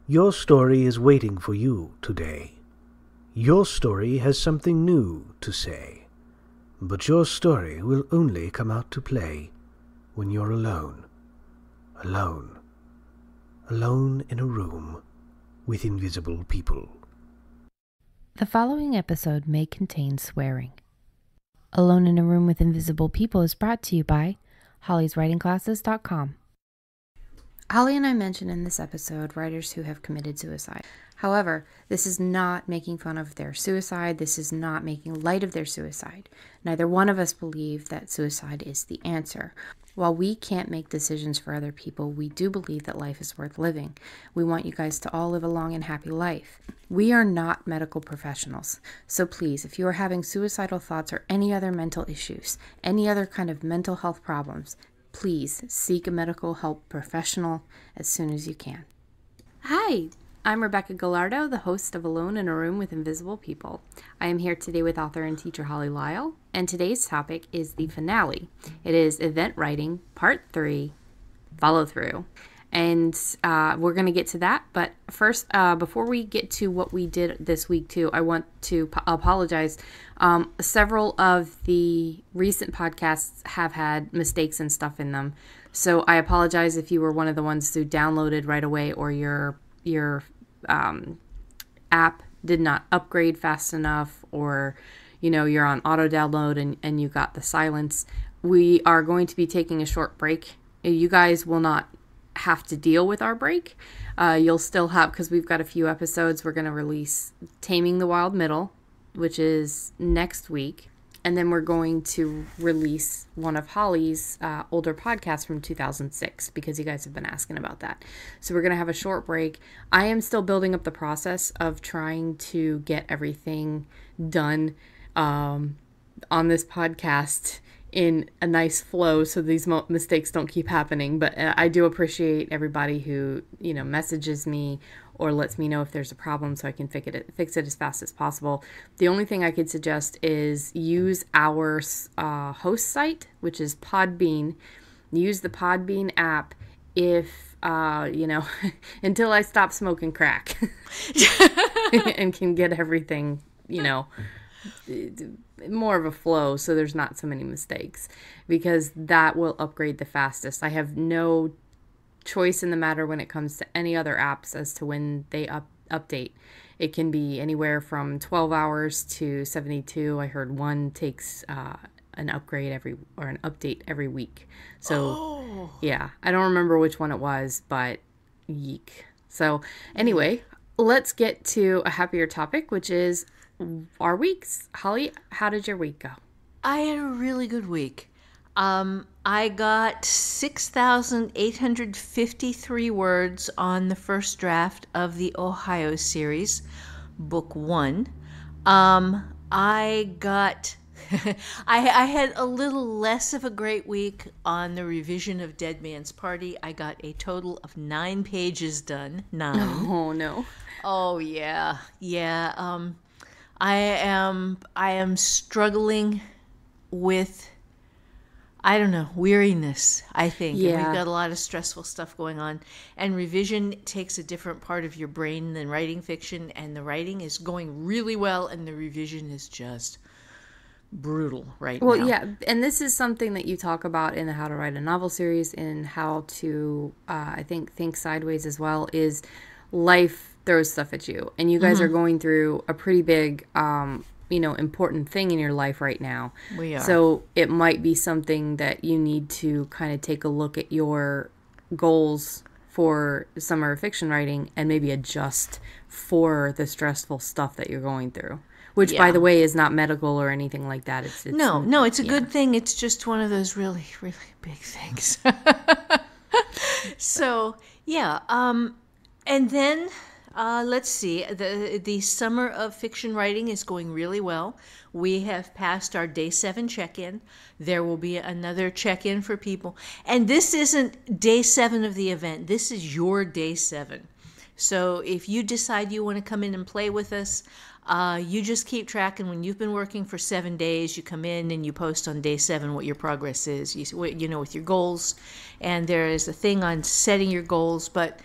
Your story is waiting for you today. Your story has something new to say. But your story will only come out to play when you're alone. Alone. Alone in a room with invisible people. The following episode may contain swearing. Alone in a Room with Invisible People is brought to you by hollyswritingclasses.com. Holly and I mention in this episode writers who have committed suicide. However, this is not making fun of their suicide. This is not making light of their suicide. Neither one of us believe that suicide is the answer. While we can't make decisions for other people, we do believe that life is worth living. We want you guys to all live a long and happy life. We are not medical professionals. So please, if you are having suicidal thoughts or any other mental issues, any other kind of mental health problems, please seek a medical help professional as soon as you can. Hi, I'm Rebecca Gallardo, the host of Alone in a Room with Invisible People. I am here today with author and teacher Holly Lyle, and today's topic is the finale. It is Event Writing, Part 3, Follow Through. And we're going to get to that, but first, before we get to what we did this week too, I want to apologize. Several of the recent podcasts have had mistakes and stuff in them, so I apologize if you were one of the ones who downloaded right away, or your app did not upgrade fast enough, or you're on auto download and you got the silence. We are going to be taking a short break. You guys will not have to deal with our break. You'll still have, because we've got a few episodes. We're going to release Taming the Wild Middle, which is next week, and then we're going to release one of Holly's older podcasts from 2006, because you guys have been asking about that. So we're going to have a short break. I am still building up the process of trying to get everything done on this podcast in a nice flow, so these mistakes don't keep happening. But I do appreciate everybody who messages me or lets me know if there's a problem, so I can fix it as fast as possible. The only thing I could suggest is use our host site, which is Podbean. Use the Podbean app if until I stop smoking crack and can get everything more of a flow, so there's not so many mistakes, because that will upgrade the fastest. I have no choice in the matter when it comes to any other apps as to when they update. It can be anywhere from 12 hours to 72. I heard one takes an update every week. So yeah, I don't remember which one it was, but yeek. So anyway, let's get to a happier topic, which is our weeks. Holly, how did your week go? I had a really good week. I got 6,853 words on the first draft of the Ohio series, book 1. I got I had a little less of a great week on the revision of Dead Man's Party. I got a total of 9 pages done. 9. Oh no. Oh yeah. I am struggling with, I don't know, weariness, I think. Yeah. And we've got a lot of stressful stuff going on. And revision takes a different part of your brain than writing fiction. And the writing is going really well, and the revision is just brutal right now. Well, yeah, and this is something that you talk about in the How to Write a Novel series, and how to, I think Sideways as well, is life throws stuff at you, and you guys are going through a pretty big important thing in your life right now. We are. So it might be something that you need to kind of take a look at your goals for summer fiction writing and maybe adjust for the stressful stuff that you're going through, which by the way is not medical or anything like that. It's no, it's a good thing. It's just one of those really, really big things. So yeah, and then let's see. The summer of fiction writing is going really well. We have passed our day 7 check-in. There will be another check-in for people. And this isn't day 7 of the event. This is your day 7. So if you decide you want to come in and play with us, you just keep track. And when you've been working for 7 days, you come in and you post on day 7 what your progress is, with your goals. And there is a thing on setting your goals. But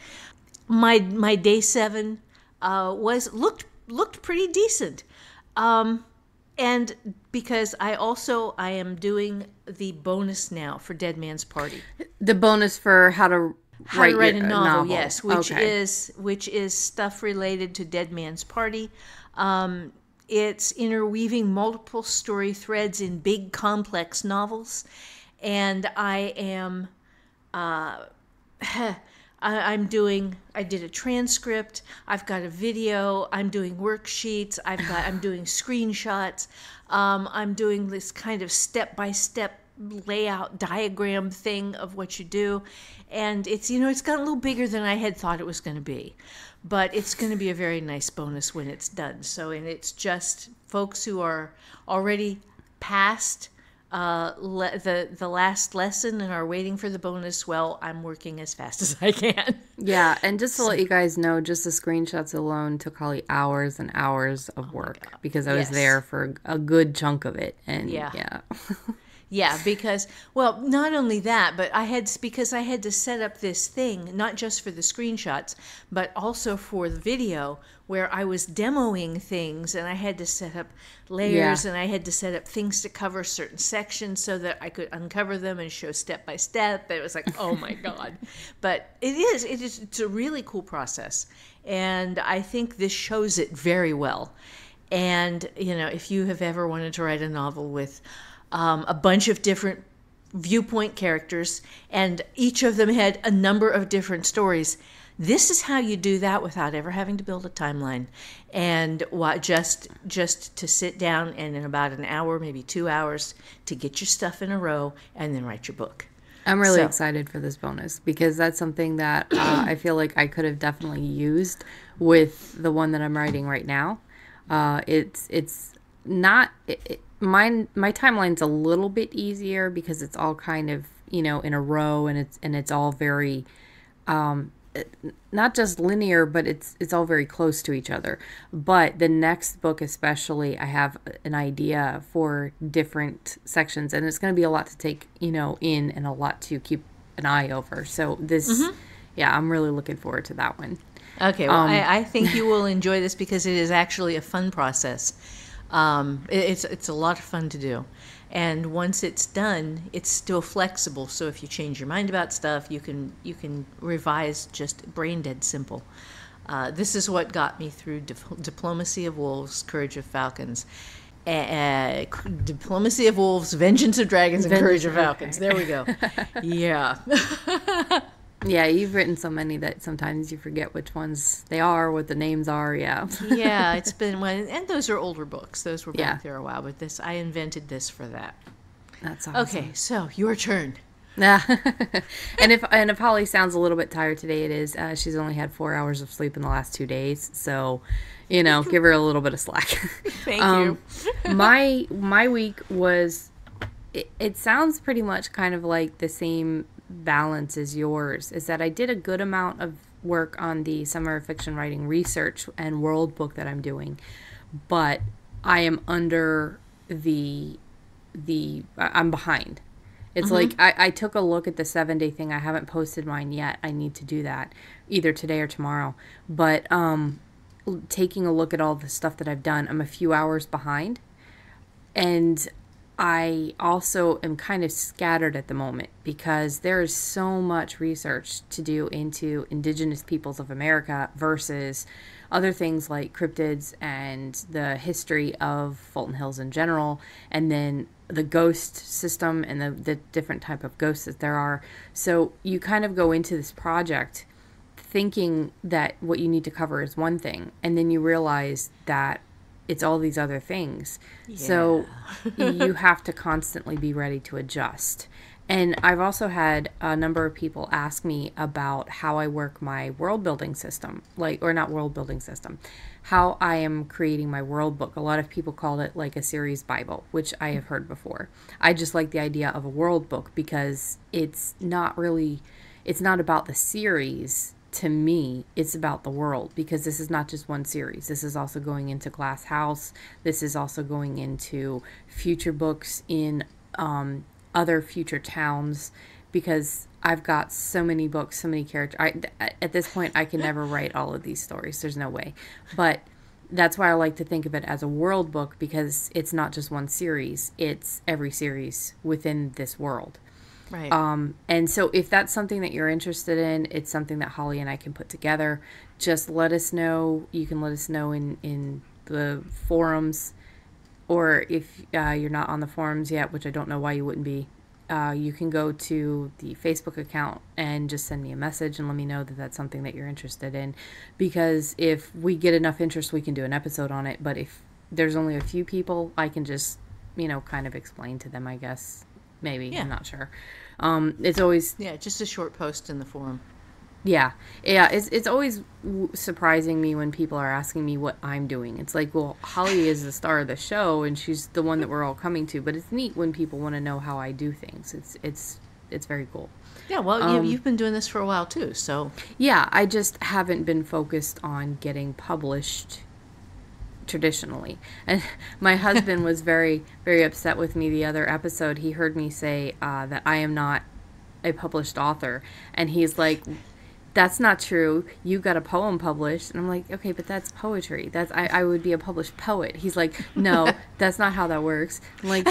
my day 7 was looked pretty decent. And because I am doing the bonus now for Dead Man's Party. The bonus for how to write a novel, yes, which is stuff related to Dead Man's Party. It's interweaving multiple story threads in big complex novels, and I am I did a transcript, I've got a video, I'm doing worksheets, I'm doing screenshots, I'm doing this kind of step-by-step layout diagram thing of what you do. And it's got a little bigger than I had thought it was going to be. But it's going to be a very nice bonus when it's done. And it's just folks who are already past the last lesson and are waiting for the bonus. Well, I'm working as fast as I can. Yeah, and just to let you guys know, just the screenshots alone took Holly hours and hours of work because I was there for a good chunk of it. And yeah. Yeah, because, well, not only that, but I had to set up this thing, not just for the screenshots, but also for the video where I was demoing things, and I had to set up layers, and I had to set up things to cover certain sections so that I could uncover them and show step by step. It was like, oh my God. But it's a really cool process. And I think this shows it very well. And, if you have ever wanted to write a novel with a bunch of different viewpoint characters, and each of them had a number of different stories. This is how you do that without ever having to build a timeline, and just to sit down and in about an hour, maybe 2 hours, to get your stuff in a row and then write your book. I'm really excited for this bonus because that's something that I feel like I could have definitely used with the one that I'm writing right now. It's not. My timeline's a little bit easier because it's all kind of, in a row, and it's all very not just linear, but it's all very close to each other. But the next book especially, I have an idea for different sections, and it's going to be a lot to take, in, and a lot to keep an eye over. So this, I'm really looking forward to that one. Okay, well, I think you will enjoy this because it is actually a fun process. It's a lot of fun to do, and once it's done, it's still flexible. So if you change your mind about stuff, you can revise just brain dead simple. This is what got me through Diplomacy of Wolves, Courage of Falcons, Diplomacy of Wolves, Vengeance of Dragons, and Courage of Falcons. There we go. Yeah. Yeah, you've written so many that sometimes you forget which ones they are, what the names are, yeah. Yeah, it's been and those are older books. Those were back there a while, but I invented this for that. That's awesome. Okay, so your turn. Yeah. and if Holly sounds a little bit tired today, it is. She's only had 4 hours of sleep in the last 2 days, so, give her a little bit of slack. Thank you. My week was, it sounds pretty much kind of like the same balance as yours, is that I did a good amount of work on the summer fiction writing research and world book that I'm doing, but I am under I'm behind. It's like I took a look at the 7-day thing. I haven't posted mine yet. I need to do that either today or tomorrow, but taking a look at all the stuff that I've done, I'm a few hours behind, and I also am kind of scattered at the moment because there is so much research to do into indigenous peoples of America versus other things like cryptids and the history of Fulton Hills in general, and then the ghost system and the different type of ghosts that there are. So you kind of go into this project thinking that what you need to cover is one thing, and then you realize that it's all these other things. Yeah. So you have to constantly be ready to adjust. And I've also had a number of people ask me about how I work my world building system, how I am creating my world book. A lot of people call it like a series Bible, which I have heard before. I just like the idea of a world book because it's not about the series. To me, it's about the world, because this is not just one series. This is also going into Glass House. This is also going into future books in other future towns, because I've got so many books, so many characters. At this point, I can never write all of these stories. There's no way. But that's why I like to think of it as a world book, because it's not just one series. It's every series within this world. Right. And so if that's something that you're interested in, it's something that Holly and I can put together. Just let us know. You can let us know in the forums, or if you're not on the forums yet, which I don't know why you wouldn't be, you can go to the Facebook account and just send me a message and let me know that that's something that you're interested in. Because if we get enough interest, we can do an episode on it. But if there's only a few people, I can just, kind of explain to them, I guess. Maybe. Yeah. I'm not sure. It's always... Yeah, just a short post in the forum. Yeah. It's always surprising me when people are asking me what I'm doing. It's like, well, Holly is the star of the show, and she's the one that we're all coming to. But it's neat when people want to know how I do things. It's very cool. Yeah, well, you've been doing this for a while, too, so... Yeah, I just haven't been focused on getting published traditionally. And my husband was very, very upset with me the other episode. He heard me say that I am not a published author, and he's like, that's not true, you got a poem published. And I'm like, okay, but that's poetry. That's I would be a published poet. He's like, no, that's not how that works. I'm like,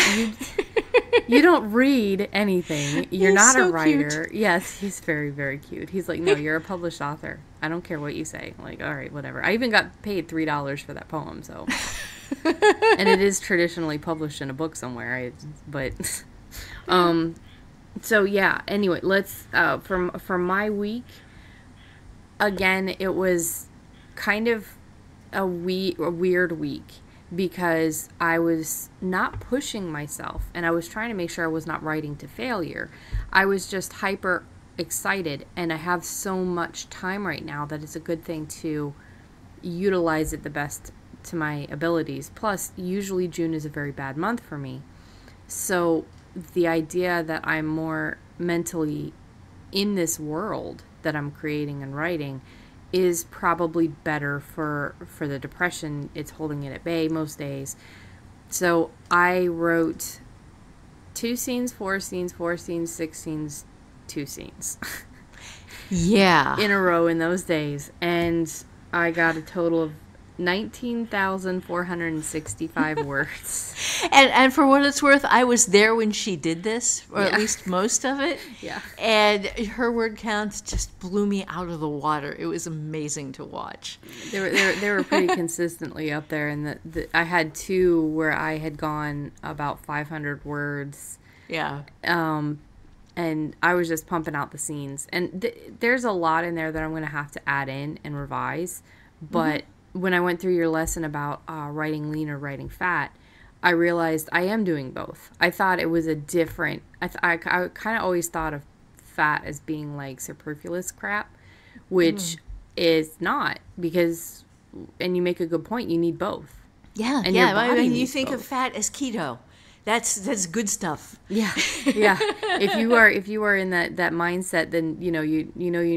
you don't read anything, you're not so a writer. Cute. Yes, he's very, very cute. He's like, no, you're a published author, I don't care what you say. I'm like, all right, whatever. I even got paid $3 for that poem, so and it is traditionally published in a book somewhere. So yeah, anyway, let's from my week. Again, it was kind of a weird week, because I was not pushing myself, and I was trying to make sure I was not writing to failure. I was just hyper excited, and I have so much time right now that it's a good thing to utilize it the best to my abilities. Plus, usually June is a very bad month for me. So the idea that I'm more mentally in this world that I'm creating and writing is probably better for the depression. It's holding it at bay most days. So I wrote 2 scenes, 4 scenes, 4 scenes, 6 scenes, 2 scenes. Yeah. In a row in those days. And I got a total of 19,465 words. And for what it's worth, I was there when she did this, or at least most of it. Yeah. And her word count just blew me out of the water. It was amazing to watch. They were pretty consistently up there, and I had 2 where I had gone about 500 words. Yeah. And I was just pumping out the scenes. And there's a lot in there that I'm going to have to add in and revise, but when I went through your lesson about writing lean or writing fat, I realized I am doing both. I thought it was a different... I kind of always thought of fat as being like superfluous crap, which is not, because... And you make a good point, you need both. Yeah, and yeah. I mean, you think of fat as keto. That's good stuff. Yeah, yeah. If you are in that mindset, then you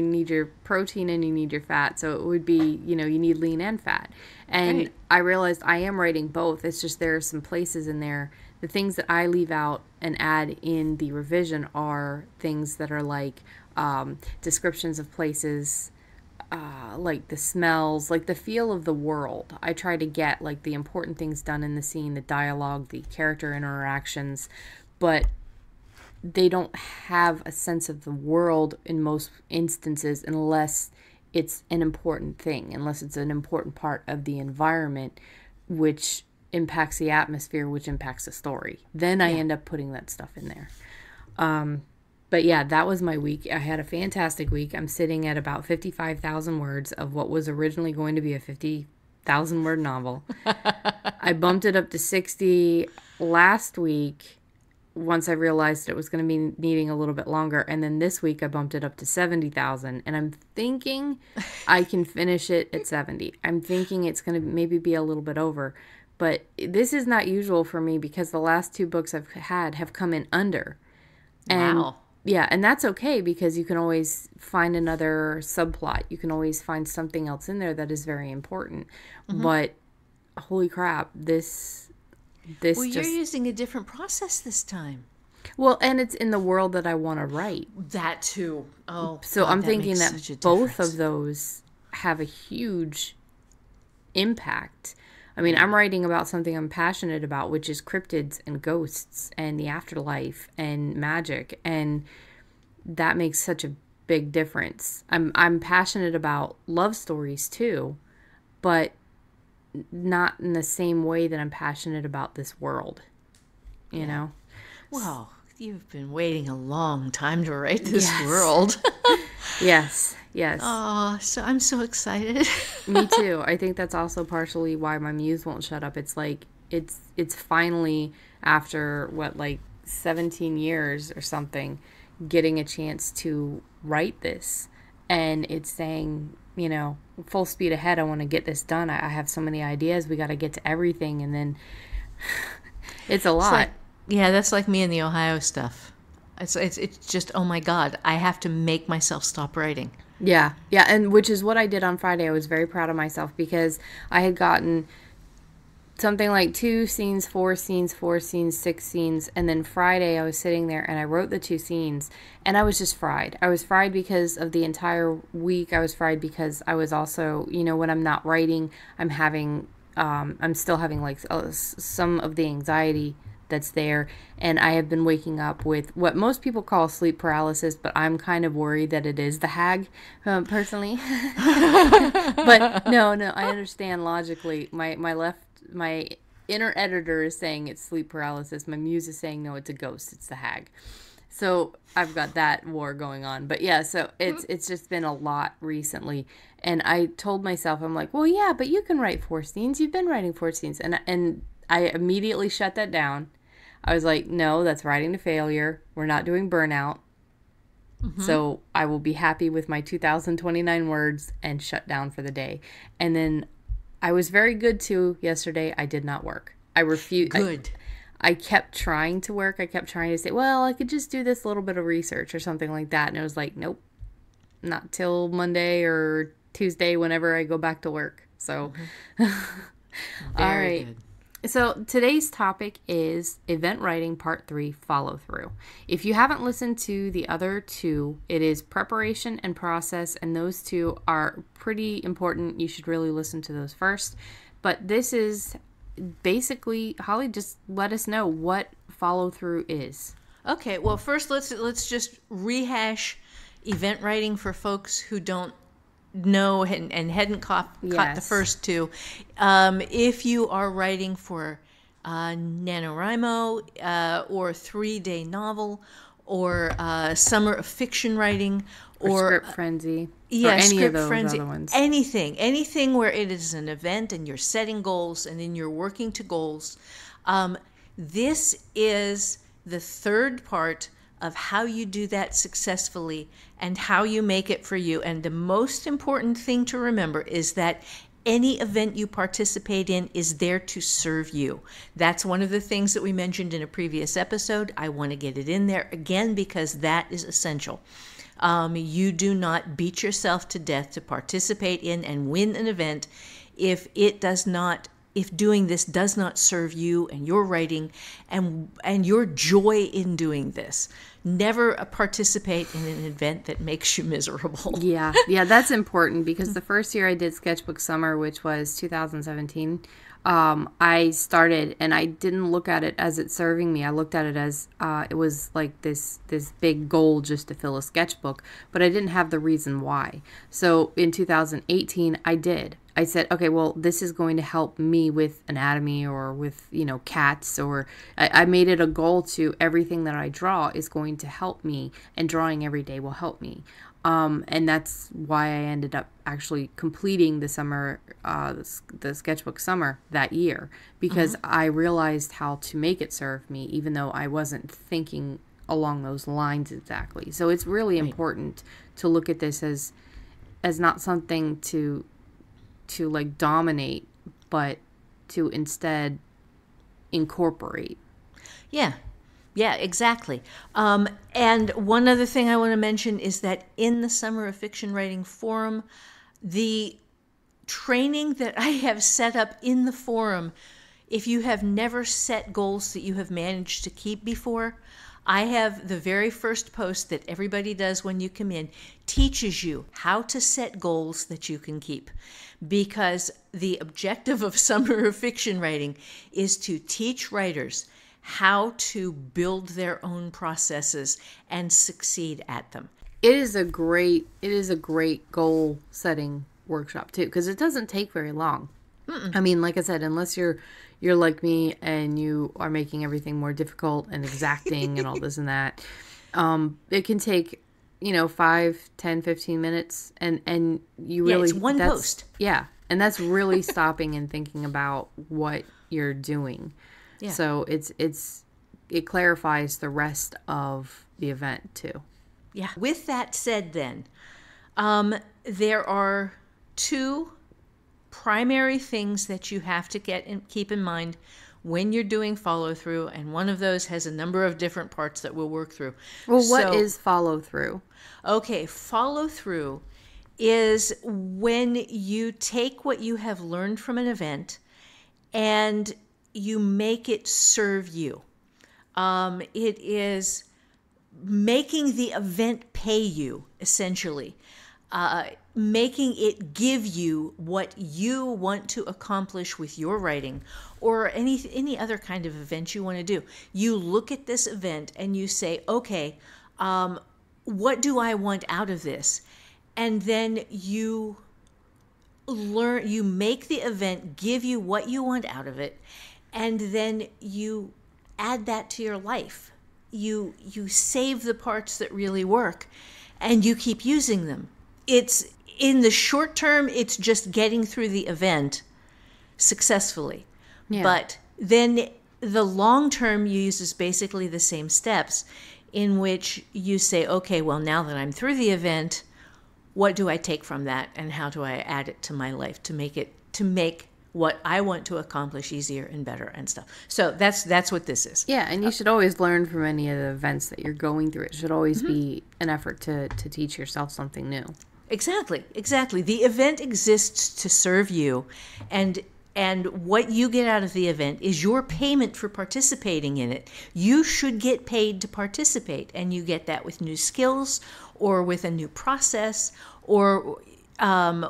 need your protein and you need your fat. So it would be you need lean and fat. And right. I realized I am writing both. It's just there are some places in there. The things that I leave out and add in the revision are things that are like descriptions of places. Like the smells, like the feel of the world. I try to get like the important things done in the scene, the dialogue, the character interactions, but they don't have a sense of the world in most instances unless it's an important thing, unless it's an important part of the environment, which impacts the atmosphere, which impacts the story. Then I end up putting that stuff in there. But yeah, that was my week. I had a fantastic week. I'm sitting at about 55,000 words of what was originally going to be a 50,000 word novel. I bumped it up to 60 last week once I realized it was going to be needing a little bit longer. And then this week I bumped it up to 70,000. And I'm thinking I can finish it at 70. I'm thinking it's going to maybe be a little bit over. But this is not usual for me because the last 2 books I've had have come in under. And wow. Yeah, and that's okay because you can always find another subplot. You can always find something else in there that is very important. But holy crap, this well, you're using a different process this time. Well, and it's in the world that I want to write. That too. Oh, So God, I'm that thinking makes that such a both difference. of those have a huge impact. I mean, I'm writing about something I'm passionate about, which is cryptids and ghosts and the afterlife and magic, and that makes such a big difference. I'm passionate about love stories too, but not in the same way that I'm passionate about this world, you know? Well, you've been waiting a long time to write this Yes. world. Yes, yes. Oh, so I'm so excited. Me too. I think that's also partially why my muse won't shut up. It's like it's finally, after what, like 17 years or something, getting a chance to write this, and it's saying, you know, full speed ahead. I want to get this done. I have so many ideas. We got to get to everything, and then it's a lot. Yeah, that's like me and the Ohio stuff. It's just, oh my God, I have to make myself stop writing. Yeah, yeah, and which is what I did on Friday. I was very proud of myself because I had gotten something like 2 scenes, 4 scenes, 4 scenes, 6 scenes, and then Friday I was sitting there and I wrote the 2 scenes, and I was just fried. I was fried because of the entire week. I was fried because I was also, you know, when I'm not writing, I'm still having like some of the anxiety that's there, and I have been waking up with what most people call sleep paralysis, but I'm kind of worried that it is the hag, personally. But no, I understand logically. My inner editor is saying it's sleep paralysis. My muse is saying no, it's a ghost, it's the hag. So I've got that war going on. But yeah, so it's just been a lot recently. And I told myself, I'm like, well, yeah, but you can write 4 scenes. You've been writing 4 scenes. And I immediately shut that down. I was like, no, that's writing to failure. We're not doing burnout. So I will be happy with my 2,029 words and shut down for the day. And then I was very good too yesterday. I did not work. I refused. Good. I kept trying to work. I kept trying to say, well, I could just do this little bit of research or something like that. And it was like, nope, not till Monday or Tuesday whenever I go back to work. So, all right. Good. So today's topic is event writing part 3, follow through. If you haven't listened to the other 2, it is preparation and process, and those 2 are pretty important. You should really listen to those first. But this is basically, Holly, just let us know what follow through is. Okay, well, first let's just rehash event writing for folks who don't know and hadn't caught the Yes. first 2. If you are writing for NaNoWriMo or 3-day novel or summer of fiction writing Or Script Frenzy. yeah, or any Script of those Frenzy, other ones. anything where it is an event and you're setting goals and then you're working to goals. This is the third part of how you do that successfully and how you make it for you. And the most important thing to remember is that any event you participate in is there to serve you. That's one of the things that we mentioned in a previous episode. I want to get it in there again because that is essential. You do not beat yourself to death to participate in and win an event if doing this does not serve you and your writing and your joy in doing this. Never participate in an event that makes you miserable. Yeah, that's important because the first year I did Sketchbook Summer, which was 2017, I started and I didn't look at it as it serving me. I looked at it as it was like this big goal just to fill a sketchbook, but I didn't have the reason why. So in 2018, I did. I said, okay, well, this is going to help me with anatomy or with, cats, or I made it a goal to everything that I draw is going to help me, and drawing every day will help me. And that's why I ended up actually completing the summer, the Sketchbook Summer that year, because I realized how to make it serve me, even though I wasn't thinking along those lines exactly. So it's really important to look at this as not something to like dominate, but to instead incorporate. Yeah, exactly. And one other thing I want to mention is that in the Summer of Fiction Writing Forum, the training that I have set up in the forum, if you have never set goals that you have managed to keep before, I have the very first post that everybody does when you come in teaches you how to set goals that you can keep. Because the objective of Summer of Fiction Writing is to teach writers how to build their own processes and succeed at them. It is a great goal setting workshop too, because it doesn't take very long. I mean, like I said, unless you're like me and you are making everything more difficult and exacting and all this and that, it can take 5, 10, 15 minutes, and you really, it's one post. Yeah, and that's really stopping and thinking about what you're doing. Yeah. So it clarifies the rest of the event too. Yeah. With that said, then, there are 2 primary things that you have to keep in mind when you're doing follow through, and one of those has a number of different parts that we'll work through. Well, what is follow through? Okay, follow through is when you take what you have learned from an event and you make it serve you. It is making the event pay you, essentially. Making it give you what you want to accomplish with your writing, or any other kind of event you want to do. You look at this event and you say, okay, what do I want out of this? And then you make the event give you what you want out of it, and then you add that to your life. You save the parts that really work, and you keep using them. It's in the short term, it's just getting through the event successfully. Yeah. But then the long term uses basically the same steps, in which you say, okay, well, now that I'm through the event, what do I take from that, and how do I add it to my life to make what I want to accomplish easier and better and stuff. So that's what this is. Yeah, and you should always learn from any of the events that you're going through. It should always be an effort to teach yourself something new. Exactly. The event exists to serve you, and what you get out of the event is your payment for participating in it. You should get paid to participate, and you get that with new skills, or with a new process, or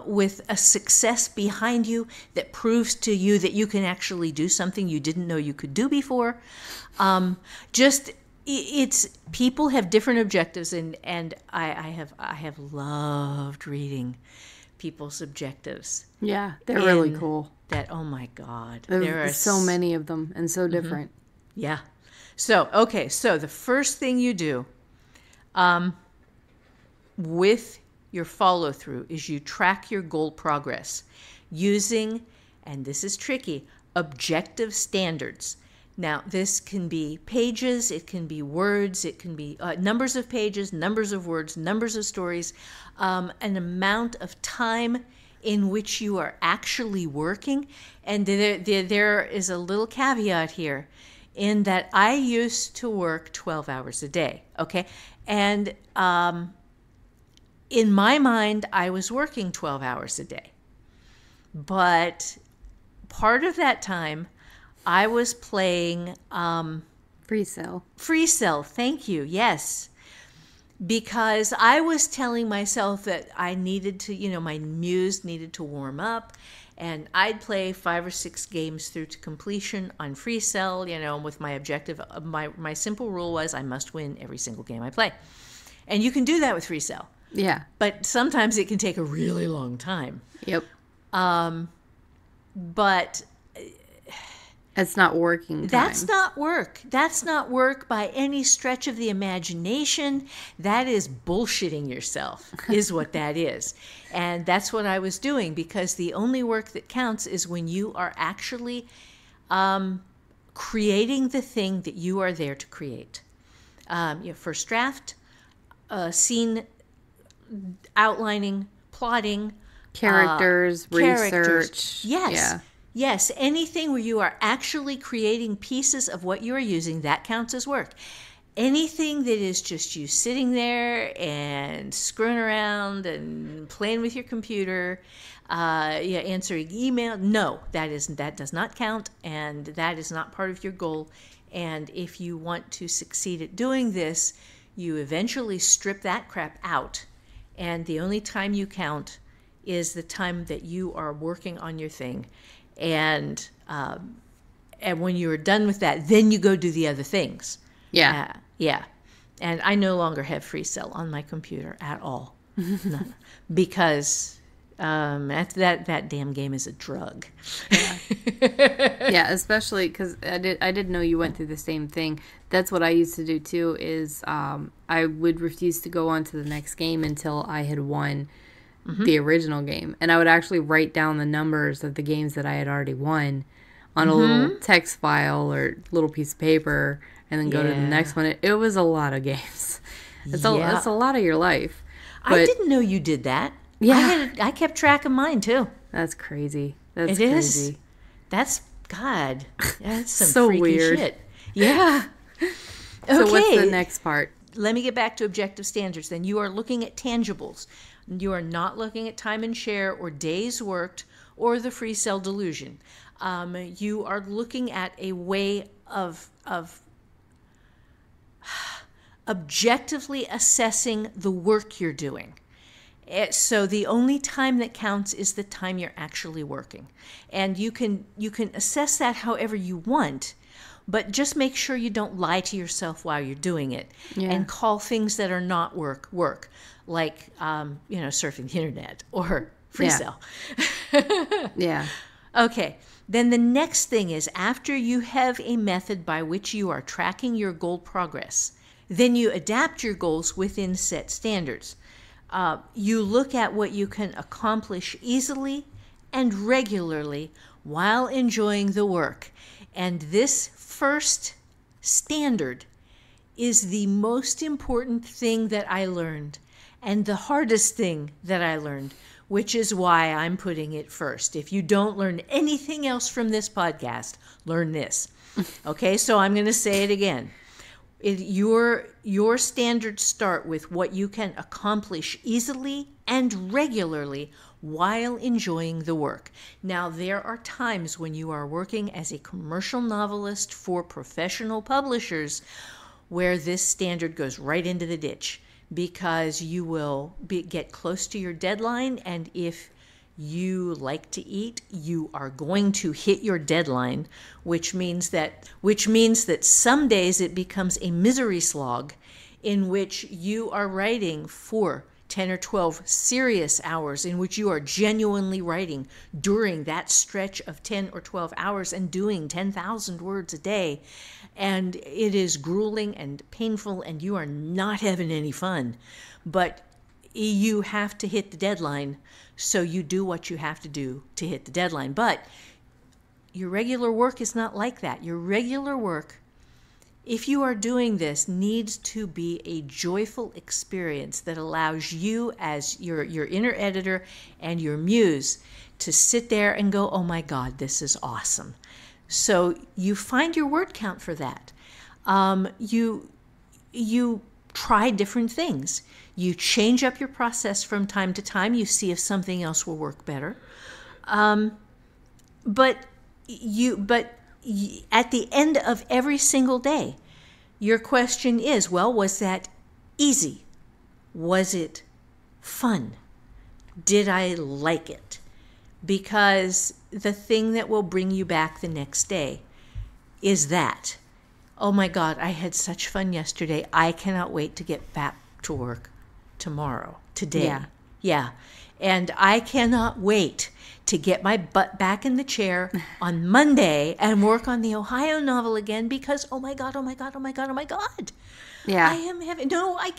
with a success behind you that proves to you that you can actually do something you didn't know you could do before. It's people have different objectives, and I have loved reading people's objectives. Yeah, they're really cool. Oh my God, there are so many of them and so different. Yeah. So the first thing you do with your follow through is you track your goal progress using, and this is tricky, objective standards. Now, this can be pages, it can be words, it can be numbers of pages, numbers of words, numbers of stories, an amount of time in which you are actually working. And there is a little caveat here, in that I used to work 12 hours a day, okay? And in my mind, I was working 12 hours a day. But part of that time, I was playing Free Cell. Free Cell, thank you, yes. Because I was telling myself that I needed to, my muse needed to warm up, and I'd play 5 or 6 games through to completion on Free Cell, with my objective. My simple rule was I must win every single game I play. And you can do that with Free Cell. Yeah. But sometimes it can take a really long time. Yep. But it's not working time. That's not work. That's not work by any stretch of the imagination. That is bullshitting yourself, is what that is. And that's what I was doing, because the only work that counts is when you are actually creating the thing that you are there to create. First draft, scene outlining, plotting, characters, research. Yes. Yeah. Yes, anything where you are actually creating pieces of what you are using, that counts as work. Anything that is just you sitting there and screwing around and playing with your computer, answering email, no, that does not count, and that is not part of your goal. And if you want to succeed at doing this, you eventually strip that crap out. And the only time you count is the time that you are working on your thing. And when you're done with that, then you go do the other things. Yeah. Yeah. And I no longer have FreeCell on my computer at all. None. Because that damn game is a drug. Yeah, especially because I didn't know you went through the same thing. That's what I used to do too. Is I would refuse to go on to the next game until I had won the original game, and I would actually write down the numbers of the games that I had already won on a little text file or little piece of paper, and then go to the next one. It was a lot of games. That's a lot of your life. But I didn't know you did that. Yeah, I kept track of mine too. that's crazy. That's It crazy. is. That's God. That's some So freaky weird. shit. Yeah. So what's the next part? Let me get back to objective standards. Then you are looking at tangibles. You are not looking at time and share or days worked or the FreeCell delusion. You are looking at a way of objectively assessing the work you're doing. So the only time that counts is the time you're actually working. And you can assess that however you want, but just make sure you don't lie to yourself while you're doing it and call things that are not work, like surfing the internet or FreeCell. Yeah. Okay. Then the next thing is, after you have a method by which you are tracking your goal progress, then you adapt your goals within set standards. You look at what you can accomplish easily and regularly while enjoying the work. And this first standard is the most important thing that I learned, and the hardest thing that I learned, which is why I'm putting it first. If you don't learn anything else from this podcast, learn this. Okay, so I'm going to say it again. Your standards start with what you can accomplish easily and regularly while enjoying the work. Now, there are times when you are working as a commercial novelist for professional publishers where this standard goes right into the ditch, because you will get close to your deadline, and if you like to eat, you are going to hit your deadline, which means that some days it becomes a misery slog in which you are writing for 10 or 12 serious hours, in which you are genuinely writing during that stretch of 10 or 12 hours and doing 10,000 words a day. And it is grueling and painful, and you are not having any fun. But you have to hit the deadline, so you do what you have to do to hit the deadline. But your regular work is not like that. Your regular work, if you are doing this, needs to be a joyful experience that allows you, as your inner editor and your muse, to sit there and go, oh my God, this is awesome. So you find your word count for that. You try different things. You change up your process from time to time. You see if something else will work better. But at the end of every single day, your question is, well, was that easy? Was it fun? Did I like it? Because the thing that will bring you back the next day is that, oh my God, I had such fun yesterday. I cannot wait to get back to work today. Yeah. And I cannot wait to get my butt back in the chair on Monday and work on the Ohio novel again, because oh my God. Yeah. I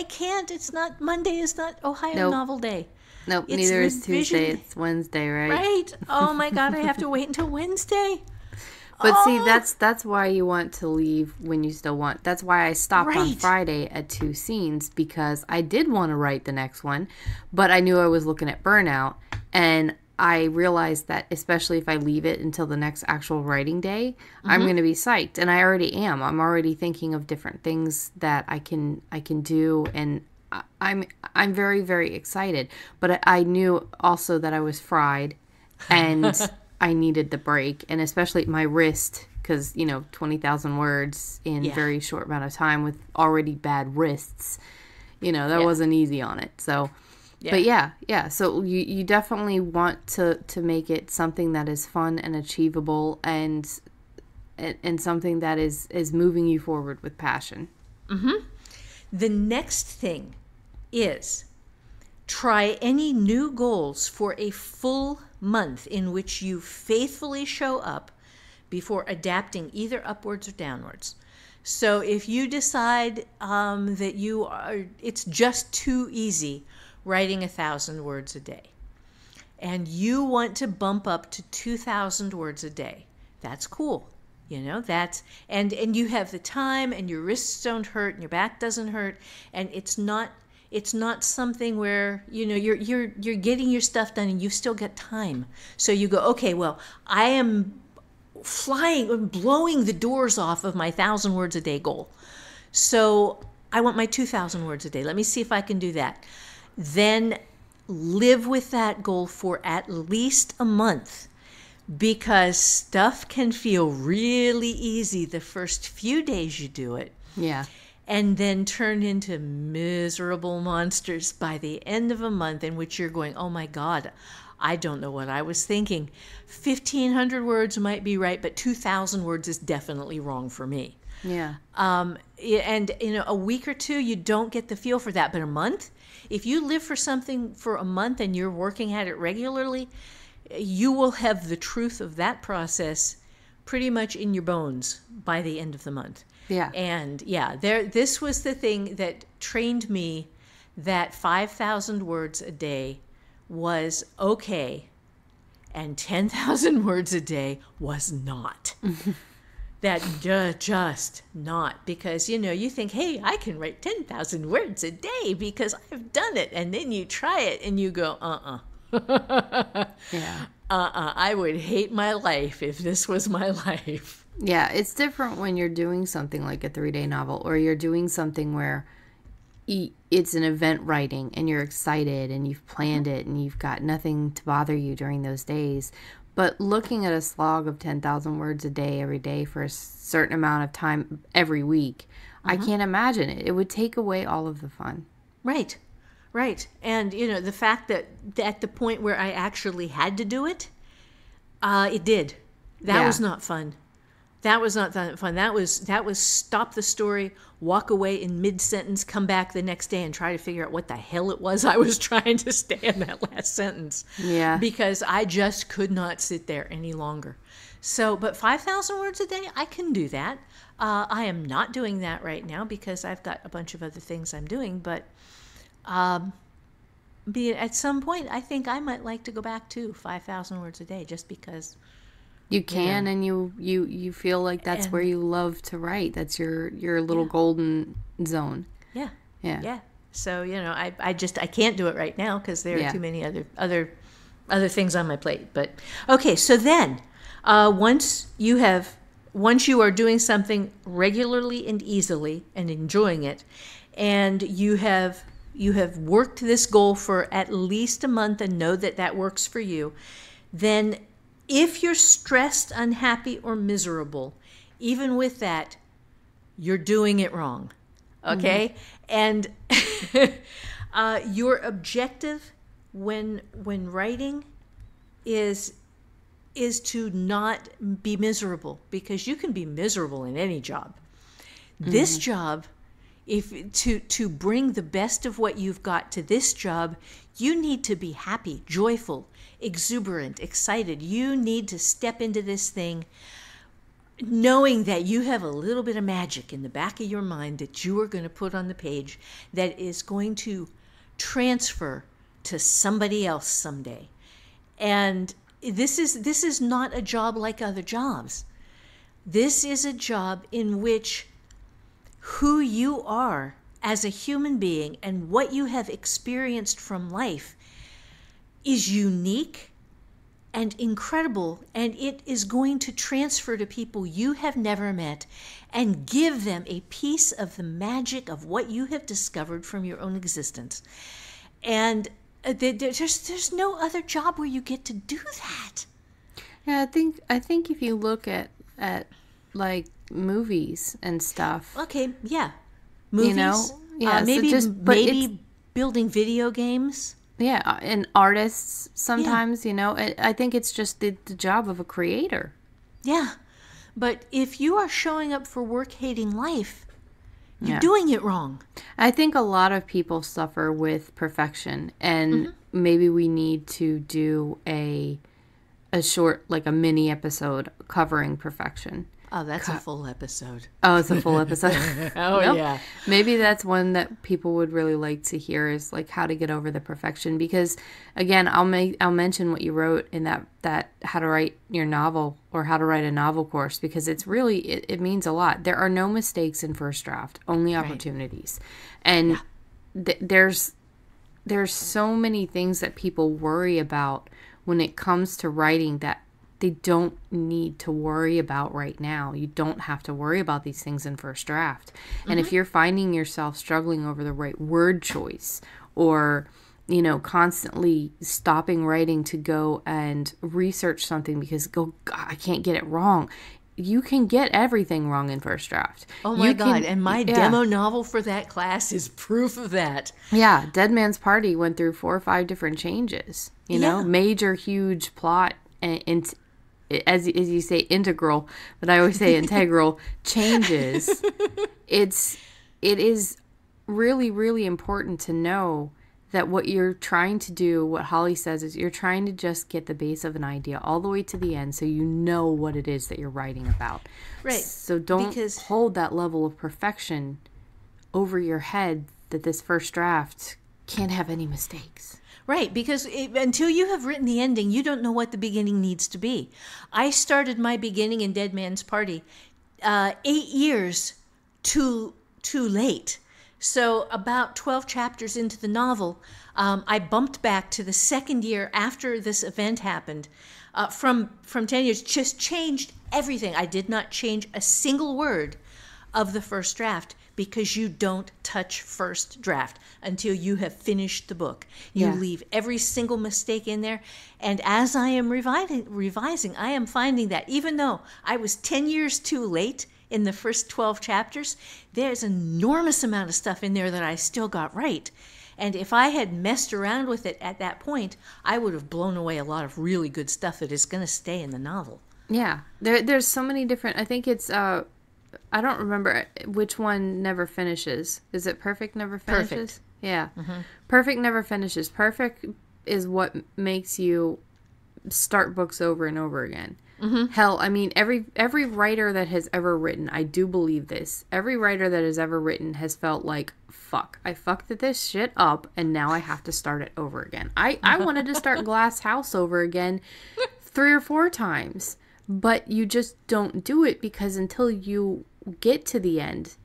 can't. It's not, Monday is not Ohio novel day. Nope, It's neither is Tuesday. revision. It's Wednesday, right? Right. Oh my God, I have to wait until Wednesday. But see, that's why you want to leave when you still want. That's why I stopped on Friday at 2 scenes, because I did want to write the next one, but I knew I was looking at burnout, and I realized that especially if I leave it until the next actual writing day, I'm going to be psyched, and I already am. I'm already thinking of different things that I can do, and I'm very, very excited. But I knew also that I was fried, and I needed the break, and especially my wrist because, 20,000 words in Yeah. very short amount of time with already bad wrists, that Yeah. wasn't easy on it. So, but yeah. So you definitely want to make it something that is fun and achievable and something that is moving you forward with passion. The next thing is try any new goals for a full month in which you faithfully show up before adapting either upwards or downwards. So if you decide that it's just too easy writing 1,000 words a day, and you want to bump up to 2,000 words a day, that's cool. That's and you have the time, and your wrists don't hurt and your back doesn't hurt, and it's not something where you're getting your stuff done and you still get time. So you go, okay, well, I am blowing the doors off of my 1,000 words a day goal. So I want my 2,000 words a day. Let me see if I can do that. Then live with that goal for at least a month, because stuff can feel really easy the first few days you do it. Yeah. And then turn into miserable monsters by the end of a month, in which you're going, oh my God, I don't know what I was thinking. 1,500 words might be right, but 2,000 words is definitely wrong for me. Yeah. And a week or two, you don't get the feel for that. But a month, if you live for something for a month and you're working at it regularly, you will have the truth of that process pretty much in your bones by the end of the month. Yeah. And this was the thing that trained me that 5,000 words a day was okay, and 10,000 words a day was not. That just not, because you think, hey, I can write 10,000 words a day because I've done it, and then you try it and you go, Yeah. I would hate my life if this was my life. Yeah, it's different when you're doing something like a 3-day novel, or you're doing something where it's an event writing and you're excited and you've planned it and you've got nothing to bother you during those days. But looking at a slog of 10,000 words a day every day for a certain amount of time every week, I can't imagine it. It would take away all of the fun. Right. And, the fact that at the point where I actually had to do it, it did. That was not fun. That was not fun. That was stop the story, walk away in mid-sentence, come back the next day and try to figure out what the hell it was I was trying to say in that last sentence. Yeah. Because I just could not sit there any longer. So, but 5,000 words a day, I can do that. I am not doing that right now because I've got a bunch of other things I'm doing, but at some point, I think I might like to go back to 5,000 words a day, just because you can, and you feel like that's where you love to write. That's your little golden zone. Yeah. So I can't do it right now because there are too many other things on my plate. But okay, so then once you are doing something regularly and easily and enjoying it, and you have worked this goal for at least a month and know that works for you, then if you're stressed, unhappy, or miserable, even with that, you're doing it wrong. Okay? And your objective when writing is to not be miserable, because you can be miserable in any job. This job, to bring the best of what you've got to this job, you need to be happy, joyful, exuberant, excited. You need to step into this thing knowing that you have a little bit of magic in the back of your mind that you are going to put on the page that is going to transfer to somebody else someday. And this is not a job like other jobs. This is a job in which who you are as a human being and what you have experienced from life is unique and incredible, and it is going to transfer to people you have never met and give them a piece of the magic of what you have discovered from your own existence. And there's no other job where you get to do that. Yeah, I think if you look at like movies and stuff. Okay, yeah. Movies. You know? Yeah, so maybe but maybe building video games. Yeah, and artists sometimes, you know. I think it's just the job of a creator. Yeah. But if you are showing up for work hating life, you're Yeah. doing it wrong. I think a lot of people suffer with perfection, and maybe we need to do a short, like a mini episode covering perfection. Oh, that's a full episode. Oh, it's a full episode. Oh, Nope. yeah. Maybe that's one that people would really like to hear, is like how to get over the perfection. Because again, I'll mention what you wrote in that how to write your novel or how to write a novel course, because it's really it means a lot. There are no mistakes in first draft, only opportunities, and there's so many things that people worry about when it comes to writing that they don't need to worry about right now. You don't have to worry about these things in first draft. And if you're finding yourself struggling over the right word choice, or, you know, constantly stopping writing to go and research something because God, I can't get it wrong. You can get everything wrong in first draft. Oh my God. And my demo novel for that class is proof of that. Yeah. Dead Man's Party went through 4 or 5 different changes, you know, major, huge plot and as you say, integral, but I always say integral changes. It is really, really important to know that what you're trying to do, what Holly says, is you're trying to just get the base of an idea all the way to the end, so you know what it is that you're writing about. Right. So don't hold that level of perfection over your head that this first draft can't have any mistakes. Right, because until you have written the ending, you don't know what the beginning needs to be. I started my beginning in Dead Man's Party 8 years too late. So about 12 chapters into the novel, I bumped back to the second year after this event happened. From 10 years, just changed everything. I did not change a single word of the first draft, because you don't touch first draft until you have finished the book. You leave every single mistake in there. And as I am revising, I am finding that even though I was 10 years too late in the first 12 chapters, there's an enormous amount of stuff in there that I still got right. And if I had messed around with it at that point, I would have blown away a lot of really good stuff that is going to stay in the novel. Yeah. There's so many different, I think it's, I don't remember which one never finishes. Is it Perfect Never Finishes? Perfect. Yeah. Perfect Never Finishes. Perfect is what makes you start books over and over again. Hell, I mean, every writer that has ever written, I do believe this, every writer that has ever written has felt like, fuck, I fucked this shit up, and now I have to start it over again. I wanted to start Glass House over again 3 or 4 times. But you just don't do it, because until you get to the end,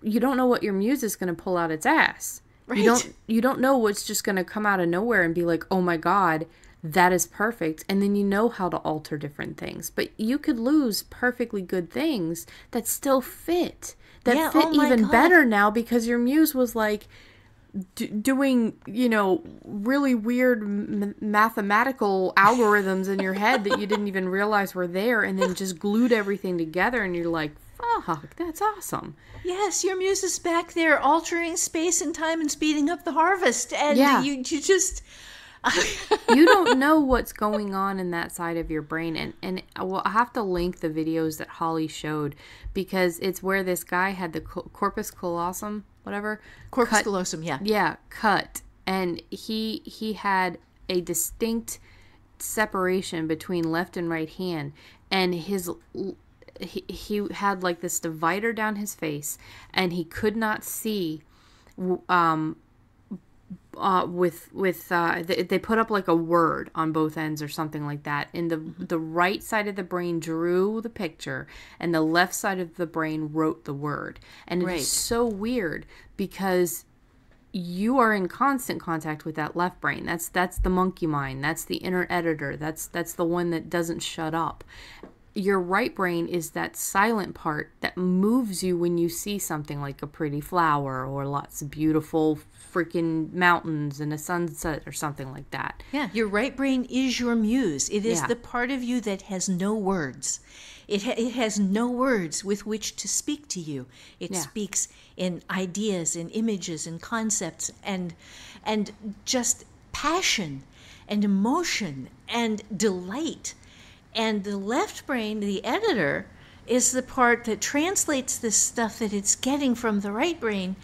you don't know what your muse is going to pull out its ass. Right. You don't know what's just going to come out of nowhere and be like, oh my God, that is perfect. And then you know how to alter different things. But you could lose perfectly good things that still fit. That fit even better now, because your muse was like doing, you know, really weird mathematical algorithms in your head that you didn't even realize were there, and then just glued everything together, and you're like, fuck, that's awesome. Yes, your muse is back there altering space and time and speeding up the harvest, and you just you don't know what's going on in that side of your brain, and I'll have to link the videos that Holly showed, because it's where this guy had the corpus callosum, whatever. Corpus callosum, yeah. Yeah, cut. And he had a distinct separation between left and right hand, and he had like this divider down his face, and he could not see they put up like a word on both ends or something like that, and the right side of the brain drew the picture and the left side of the brain wrote the word. And it's so weird, because you are in constant contact with that left brain. That's the monkey mind, that's the inner editor, that's the one that doesn't shut up. your right brain is that silent part that moves you when you see something like a pretty flower or lots of beautiful freaking mountains and a sunset or something like that. Yeah, your right brain is your muse. It is Yeah. the part of you that has no words. It has no words with which to speak to you. It Yeah. speaks in ideas and images and concepts and just passion and emotion and delight. And the left brain, the editor, is the part that translates this stuff that it's getting from the right brain,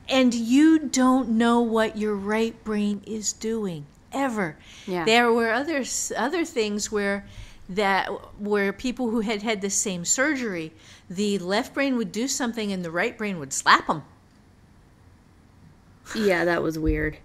and you don't know what your right brain is doing ever. Yeah. There were other things where people who had the same surgery, the left brain would do something and the right brain would slap them. Yeah, that was weird.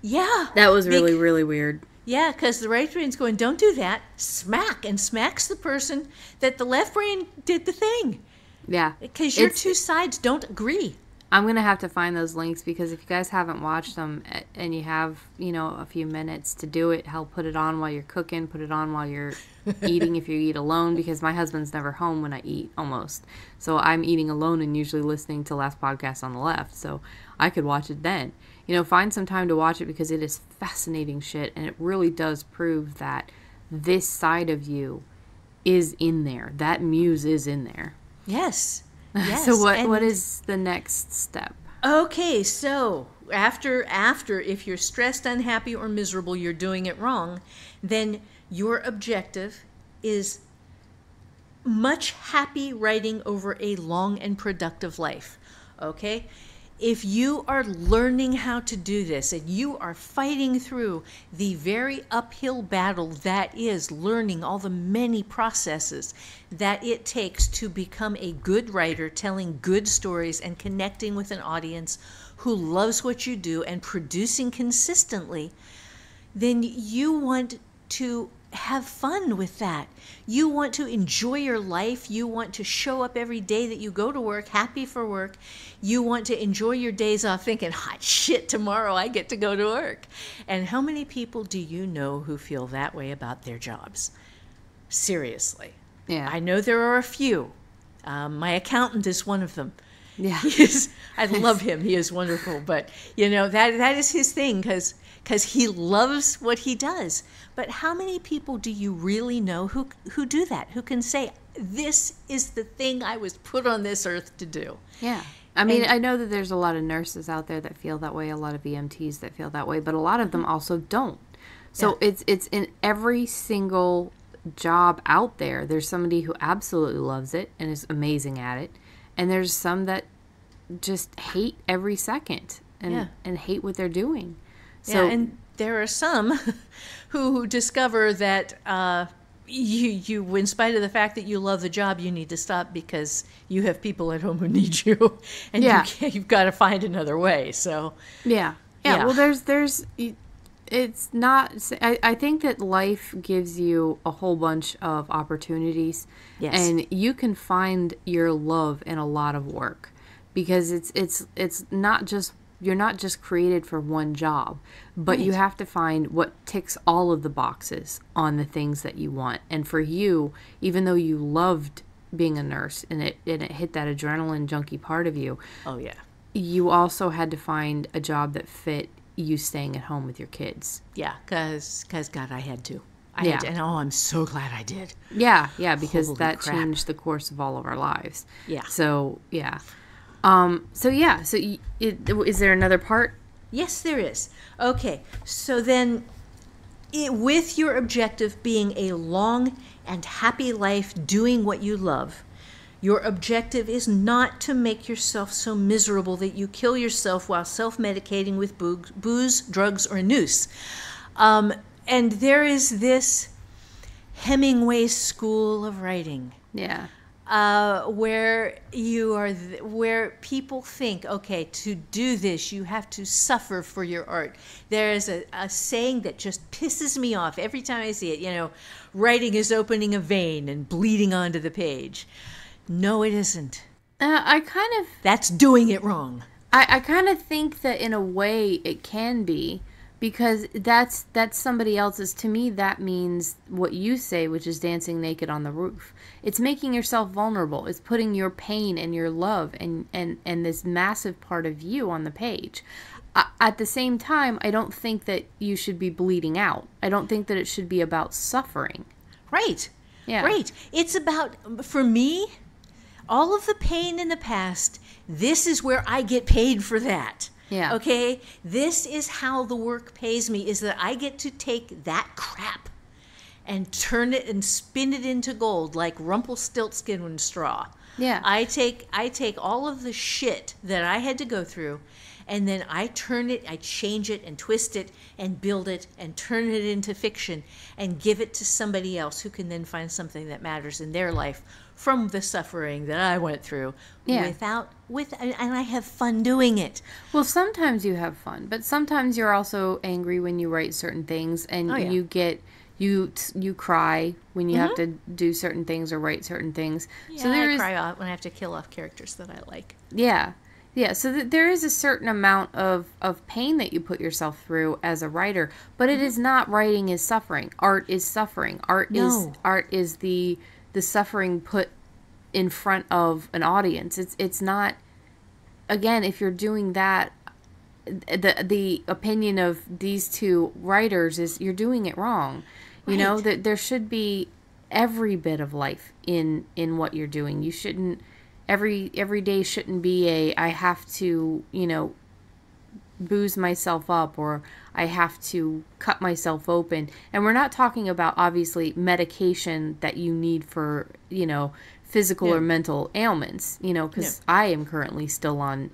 Yeah. That was really, really weird. Yeah, because the right brain's going, don't do that, smack, and smacks the person that the left brain did the thing. Yeah. Because your two sides don't agree. I'm going to have to find those links because if you guys haven't watched them and you have, a few minutes to do it, I'll put it on while you're cooking, put it on while you're eating if you eat alone, because my husband's never home when I eat, almost. So I'm eating alone and usually listening to Last Podcast on the Left, so I could watch it then. Find some time to watch it because it is fascinating shit, and it really does prove that this side of you is in there. That muse is in there. Yes. Yes. So what is the next step? Okay, so after if you're stressed, unhappy, or miserable, you're doing it wrong, then your objective is much happy writing over a long and productive life. Okay? If you are learning how to do this and you are fighting through the very uphill battle that is learning all the many processes that it takes to become a good writer, telling good stories and connecting with an audience who loves what you do and producing consistently, then you want to have fun with that. You want to enjoy your life. You want to show up every day that you go to work, happy for work. You want to enjoy your days off thinking, hot shit, tomorrow I get to go to work. And how many people do you know who feel that way about their jobs? Seriously. Yeah. I know there are a few. My accountant is one of them. Yeah. I love him. He is wonderful. But, that is his thing because he loves what he does. But how many people do you really know who do that, who can say, this is the thing I was put on this earth to do? Yeah. I mean, I know that there's a lot of nurses out there that feel that way, a lot of EMTs that feel that way, but a lot of them also don't. So it's in every single job out there. There's somebody who absolutely loves it and is amazing at it. And there's some that just hate every second and hate what they're doing. So, and there are some who discover that you, in spite of the fact that you love the job, you need to stop because you have people at home who need you, and you've got to find another way. So yeah. Well, it's not. I think that life gives you a whole bunch of opportunities, and you can find your love in a lot of work because it's not just. You're not just created for one job, but you have to find what ticks all of the boxes on the things that you want. And for you, even though you loved being a nurse and it hit that adrenaline junkie part of you, you also had to find a job that fit you staying at home with your kids. Yeah, because God, I had to. Had to, and I'm so glad I did. Yeah, because Holy that crap. changed the course of all of our lives. Yeah. So, yeah. So is there another part? Yes, there is. Okay, so then with your objective being a long and happy life doing what you love, your objective is not to make yourself so miserable that you kill yourself while self-medicating with booze, drugs, or noose. And there is this Hemingway school of writing. Yeah. Where where people think, okay, to do this, you have to suffer for your art. There is a saying that just pisses me off every time I see it. Writing is opening a vein and bleeding onto the page. No, it isn't. That's doing it wrong. I kind of think that in a way it can be, because that's somebody else's. To me, that means what you say, which is dancing naked on the roof. It's making yourself vulnerable. It's putting your pain and your love and this massive part of you on the page. At the same time, I don't think that you should be bleeding out. I don't think that it should be about suffering. Right. Yeah. Right. It's about, for me, all of the pain in the past, this is where I get paid for that. Yeah. Okay? This is how the work pays me, is that I get to take that crap and turn it and spin it into gold like Rumpelstiltskin and straw. Yeah. I take all of the shit that I had to go through, and then I turn it, I change it and twist it and build it and turn it into fiction and give it to somebody else who can then find something that matters in their life from the suffering that I went through. Yeah. And I have fun doing it. Well, sometimes you have fun, but sometimes you're also angry when you write certain things, and Oh, yeah. you get you cry when you have to do certain things or write certain things. Yeah, So there I is cry out when I have to kill off characters that I like. Yeah. So there is a certain amount of pain that you put yourself through as a writer, but it is not writing is suffering. Art is suffering. Art is the suffering put in front of an audience. It's not, again, if you're doing that, the opinion of these two writers is you're doing it wrong. You know, Right. that there should be every bit of life in what you're doing. You shouldn't every day shouldn't be I have to, booze myself up, or I have to cut myself open. And we're not talking about, obviously, medication that you need for, physical Yeah. or mental ailments, because I am currently still on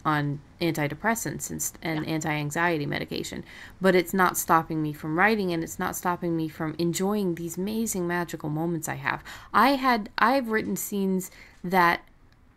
antidepressants and anti-anxiety medication, but it's not stopping me from writing, and it's not stopping me from enjoying these amazing magical moments I have. I've written scenes that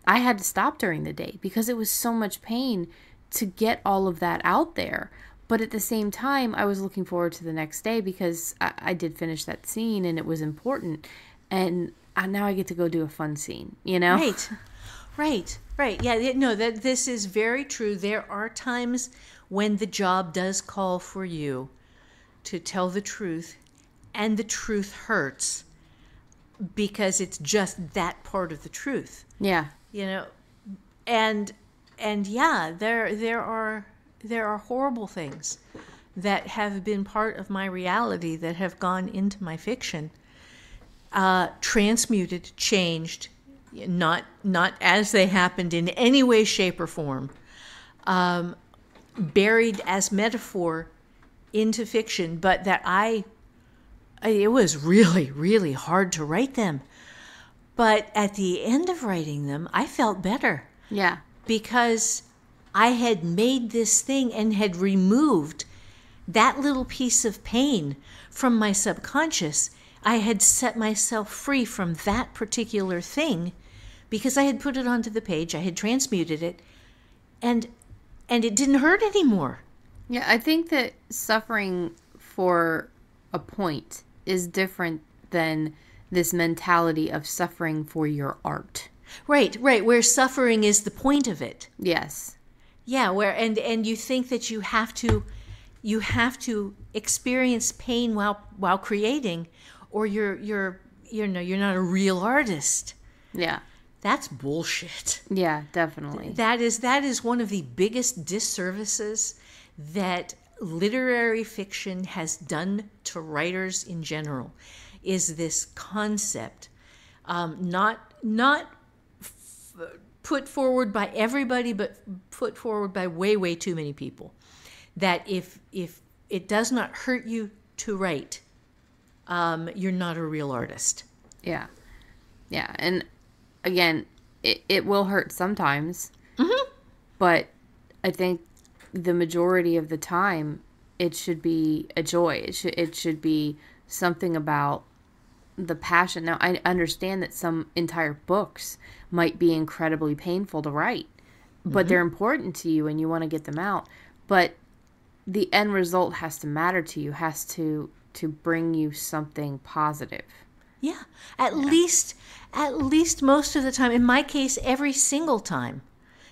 I had to stop during the day because it was so much pain to get all of that out there. But at the same time, I was looking forward to the next day because I did finish that scene and it was important. And now I get to go do a fun scene, Right. Yeah, no, this is very true. There are times when the job does call for you to tell the truth, and the truth hurts because it's just that part of the truth. Yeah. And yeah, there are horrible things that have been part of my reality that have gone into my fiction, transmuted, changed, not as they happened in any way, shape, or form, buried as metaphor into fiction, but that it was really, really hard to write them. But at the end of writing them, I felt better. Yeah. Because I had made this thing and had removed that little piece of pain from my subconscious. I had set myself free from that particular thing because I had put it onto the page. I had transmuted it, and it didn't hurt anymore. Yeah, I think that suffering for a point is different than this mentality of suffering for your art. Right, where suffering is the point of it. Yes. Yeah, where and you think that you have to experience pain while creating, or you're not a real artist. Yeah. That's bullshit. Yeah, definitely. That is one of the biggest disservices that literary fiction has done to writers in general, is this concept, not put forward by everybody, but put forward by way too many people, that if it does not hurt you to write, you're not a real artist. Yeah. And again, it will hurt sometimes, but I think the majority of the time it should be a joy. It should be something about the passion. Now, I understand that some entire books might be incredibly painful to write, but they're important to you and you want to get them out. But the end result has to matter to you, has to bring you something positive. Yeah, at least most of the time. In my case, every single time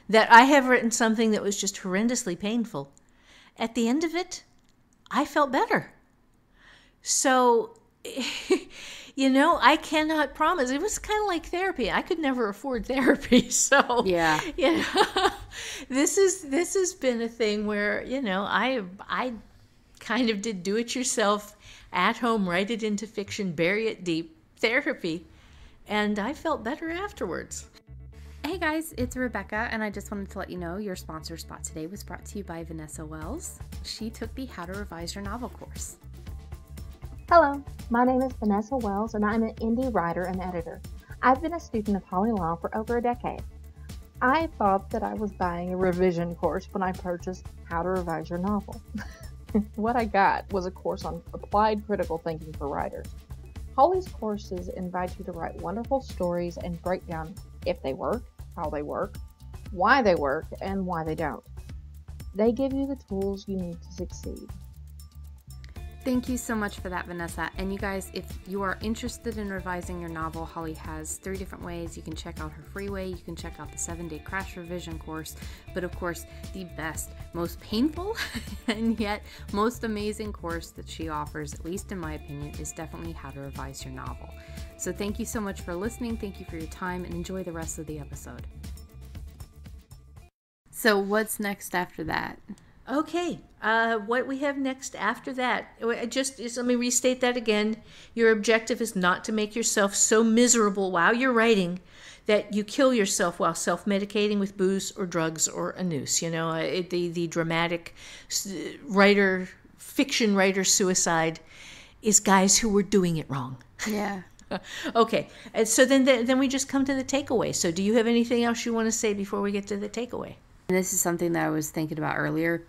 that I have written something that was just horrendously painful, at the end of it, I felt better. So, I cannot promise. It was kind of like therapy. I could never afford therapy. So, Yeah. this has been a thing where, I kind of did do it yourself at home, write it into fiction, bury it deep therapy. And I felt better afterwards. Hey guys, it's Rebecca, and I just wanted to let you know your sponsor spot today was brought to you by Vanessa Wells. She took the How to Revise Your Novel course. Hello, my name is Vanessa Wells, and I'm an indie writer and editor. I've been a student of Holly Law for over a decade. I thought that I was buying a revision course when I purchased How to Revise Your Novel. What I got was a course on applied critical thinking for writers. Holly's courses invite you to write wonderful stories and break down if they work, how they work, why they work, and why they don't. They give you the tools you need to succeed. Thank you so much for that, Vanessa. And you guys, if you are interested in revising your novel, Holly has 3 different ways. You can check out her free way, you can check out the 7-day crash revision course, but of course, the best, most painful, and yet most amazing course that she offers, at least in my opinion, is definitely How to Revise Your Novel. So thank you so much for listening, thank you for your time, and enjoy the rest of the episode. So what's next after that? Okay, what we have next after that, let me restate that again. Your objective is not to make yourself so miserable while you're writing that you kill yourself while self-medicating with booze or drugs or a noose. The dramatic fiction writer suicide is guys who were doing it wrong. Yeah. Okay, and so then we just come to the takeaway. So do you have anything else you want to say before we get to the takeaway? And this is something that I was thinking about earlier.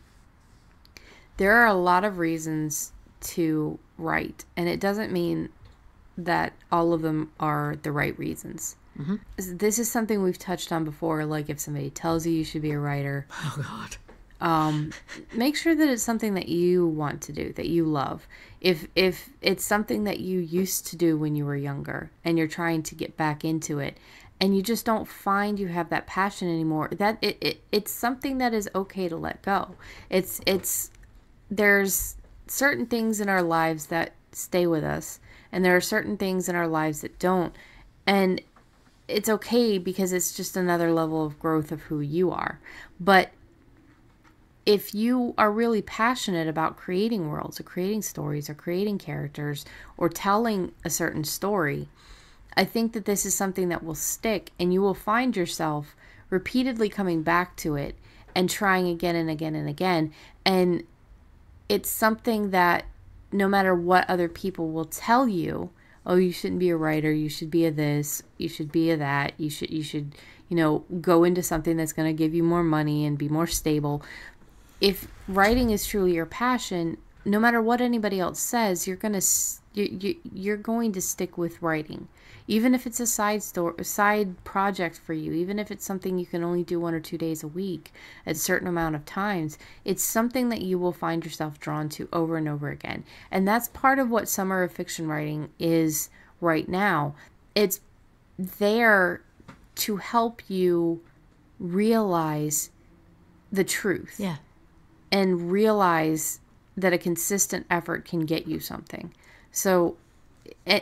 There are a lot of reasons to write, and it doesn't mean that all of them are the right reasons. Mm-hmm. This is something we've touched on before, like if somebody tells you should be a writer. Oh, God. Make sure that it's something that you want to do, that you love. If it's something that you used to do when you were younger, and you're trying to get back into it, and you just don't find you have that passion anymore, that it's something that is okay to let go. There's certain things in our lives that stay with us, and there are certain things in our lives that don't. And it's okay because it's just another level of growth of who you are. But if you are really passionate about creating worlds or creating stories or creating characters or telling a certain story, I think that this is something that will stick, and you will find yourself repeatedly coming back to it and trying again and again and again. And it's something that no matter what other people will tell you, oh, you shouldn't be a writer, you should be a this, you should be a that, you should go into something that's going to give you more money and be more stable. If writing is truly your passion, no matter what anybody else says, you're going to stick with writing. Even if it's a side project for you, even if it's something you can only do 1 or 2 days a week at a certain amount of times, it's something that you will find yourself drawn to over and over again. And that's part of what Summer of Fiction Writing is right now. It's there to help you realize the truth. Yeah. And realize that a consistent effort can get you something. So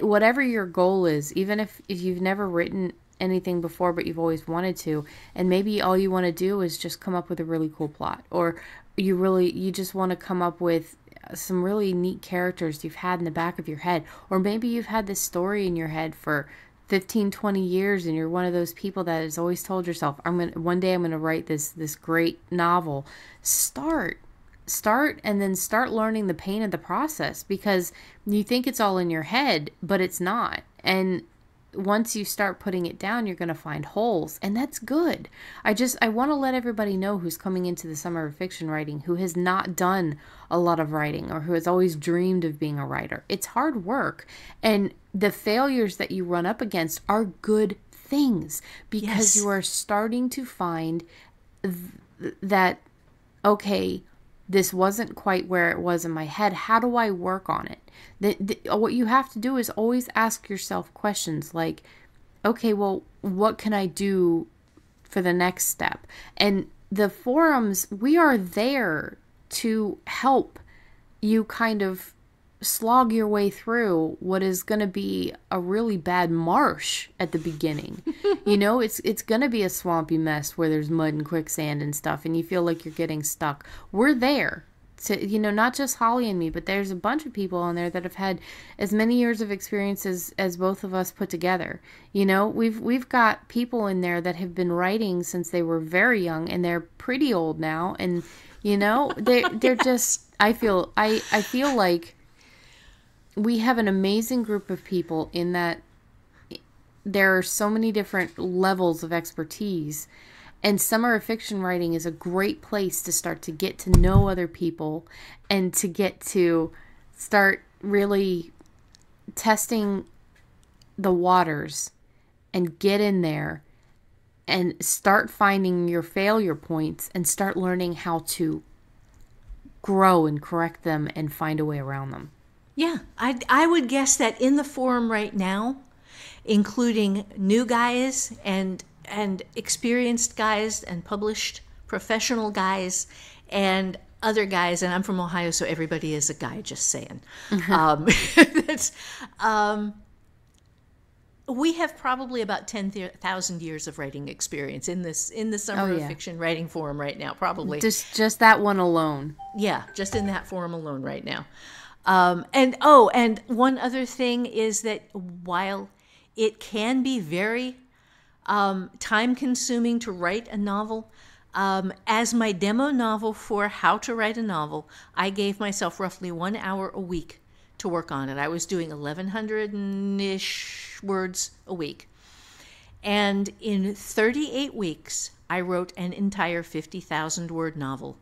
whatever your goal is, even if you've never written anything before but you've always wanted to, and maybe all you want to do is just come up with a really cool plot, or you just want to come up with some really neat characters you've had in the back of your head, or maybe you've had this story in your head for 15, 20 years, and you're one of those people that has always told yourself, one day I'm going to write this great novel. Start and then start learning the pain of the process, because you think it's all in your head, but it's not. And once you start putting it down, you're going to find holes, and that's good. I want to let everybody know who's coming into the Summer of Fiction Writing, who has not done a lot of writing or who has always dreamed of being a writer. It's hard work, and the failures that you run up against are good things, because you are starting to find that, okay, this wasn't quite where it was in my head. How do I work on it? What you have to do is always ask yourself questions like, okay, well, what can I do for the next step? And the forums, we are there to help you kind of slog your way through what is going to be a really bad marsh at the beginning. You know, it's going to be a swampy mess where there's mud and quicksand and stuff, and you feel like you're getting stuck. We're there. To, you know, not just Holly and me, but there's a bunch of people on there that have had as many years of experience as both of us put together. You know, we've got people in there that have been writing since they were very young, and they're pretty old now. And, you know, they're just, I feel like we have an amazing group of people in that there are so many different levels of expertise. And summer of fiction writing is a great place to start to get to know other people and to get to start really testing the waters and get in there and start finding your failure points and start learning how to grow and correct them and find a way around them. Yeah, I would guess that in the forum right now, including new guys and experienced guys and published professional guys and other guys, and I'm from Ohio, so everybody is a guy, just saying. We have probably about 10,000 years of writing experience in the Summer of Fiction writing forum right now, probably. Just that one alone. Yeah, just in that forum alone right now. And one other thing is that while it can be very time-consuming to write a novel, as my demo novel for how to write a novel, I gave myself roughly 1 hour a week to work on it. I was doing 1,100-ish words a week. And in 38 weeks, I wrote an entire 50,000-word novel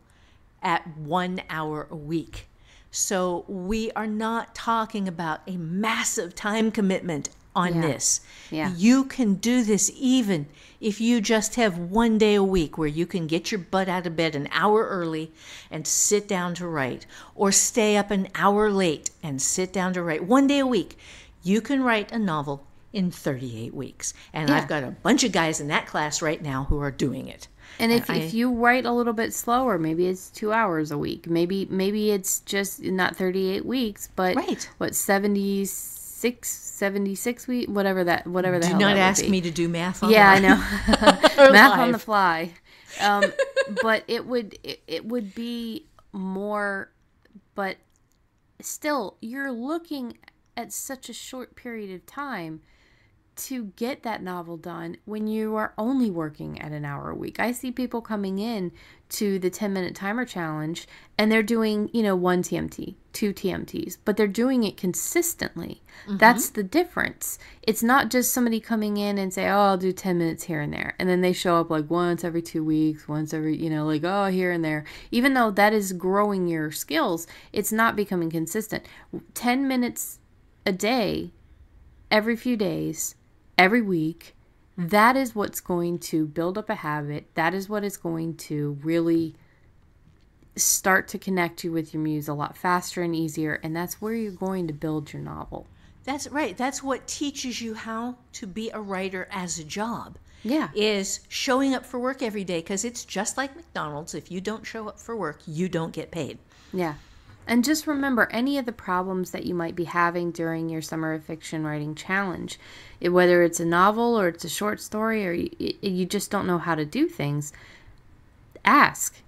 at 1 hour a week. So we are not talking about a massive time commitment on this. Yeah. You can do this even if you just have 1 day a week where you can get your butt out of bed an hour early and sit down to write, or stay up an hour late and sit down to write. 1 day a week, you can write a novel in 38 weeks. And I've got a bunch of guys in that class right now who are doing it. And if you write a little bit slower, maybe it's 2 hours a week. Maybe it's just not 38 weeks, but what, 76 weeks, whatever the hell that would be. Do not ask me to do math on I know. Math on the fly. But it would be more, but still, you're looking at such a short period of time to get that novel done when you are only working at an hour a week. I see people coming in to the 10-minute timer challenge and they're doing, 1 TMT, 2 TMTs, but they're doing it consistently. Mm-hmm. That's the difference. It's not just somebody coming in and say, oh, I'll do 10 minutes here and there. And then they show up like once every 2 weeks, once every, here and there. Even though that is growing your skills, it's not becoming consistent. 10 minutes a day, every few days, every week, that is what's going to build up a habit. That is what is going to really start to connect you with your muse a lot faster and easier. And that's where you're going to build your novel. That's right. That's what teaches you how to be a writer as a job. Yeah. Is showing up for work every day, because it's just like McDonald's. If you don't show up for work, you don't get paid. Yeah. And just remember, any of the problems that you might be having during your Summer of Fiction Writing Challenge, whether it's a novel or it's a short story or you just don't know how to do things, ask.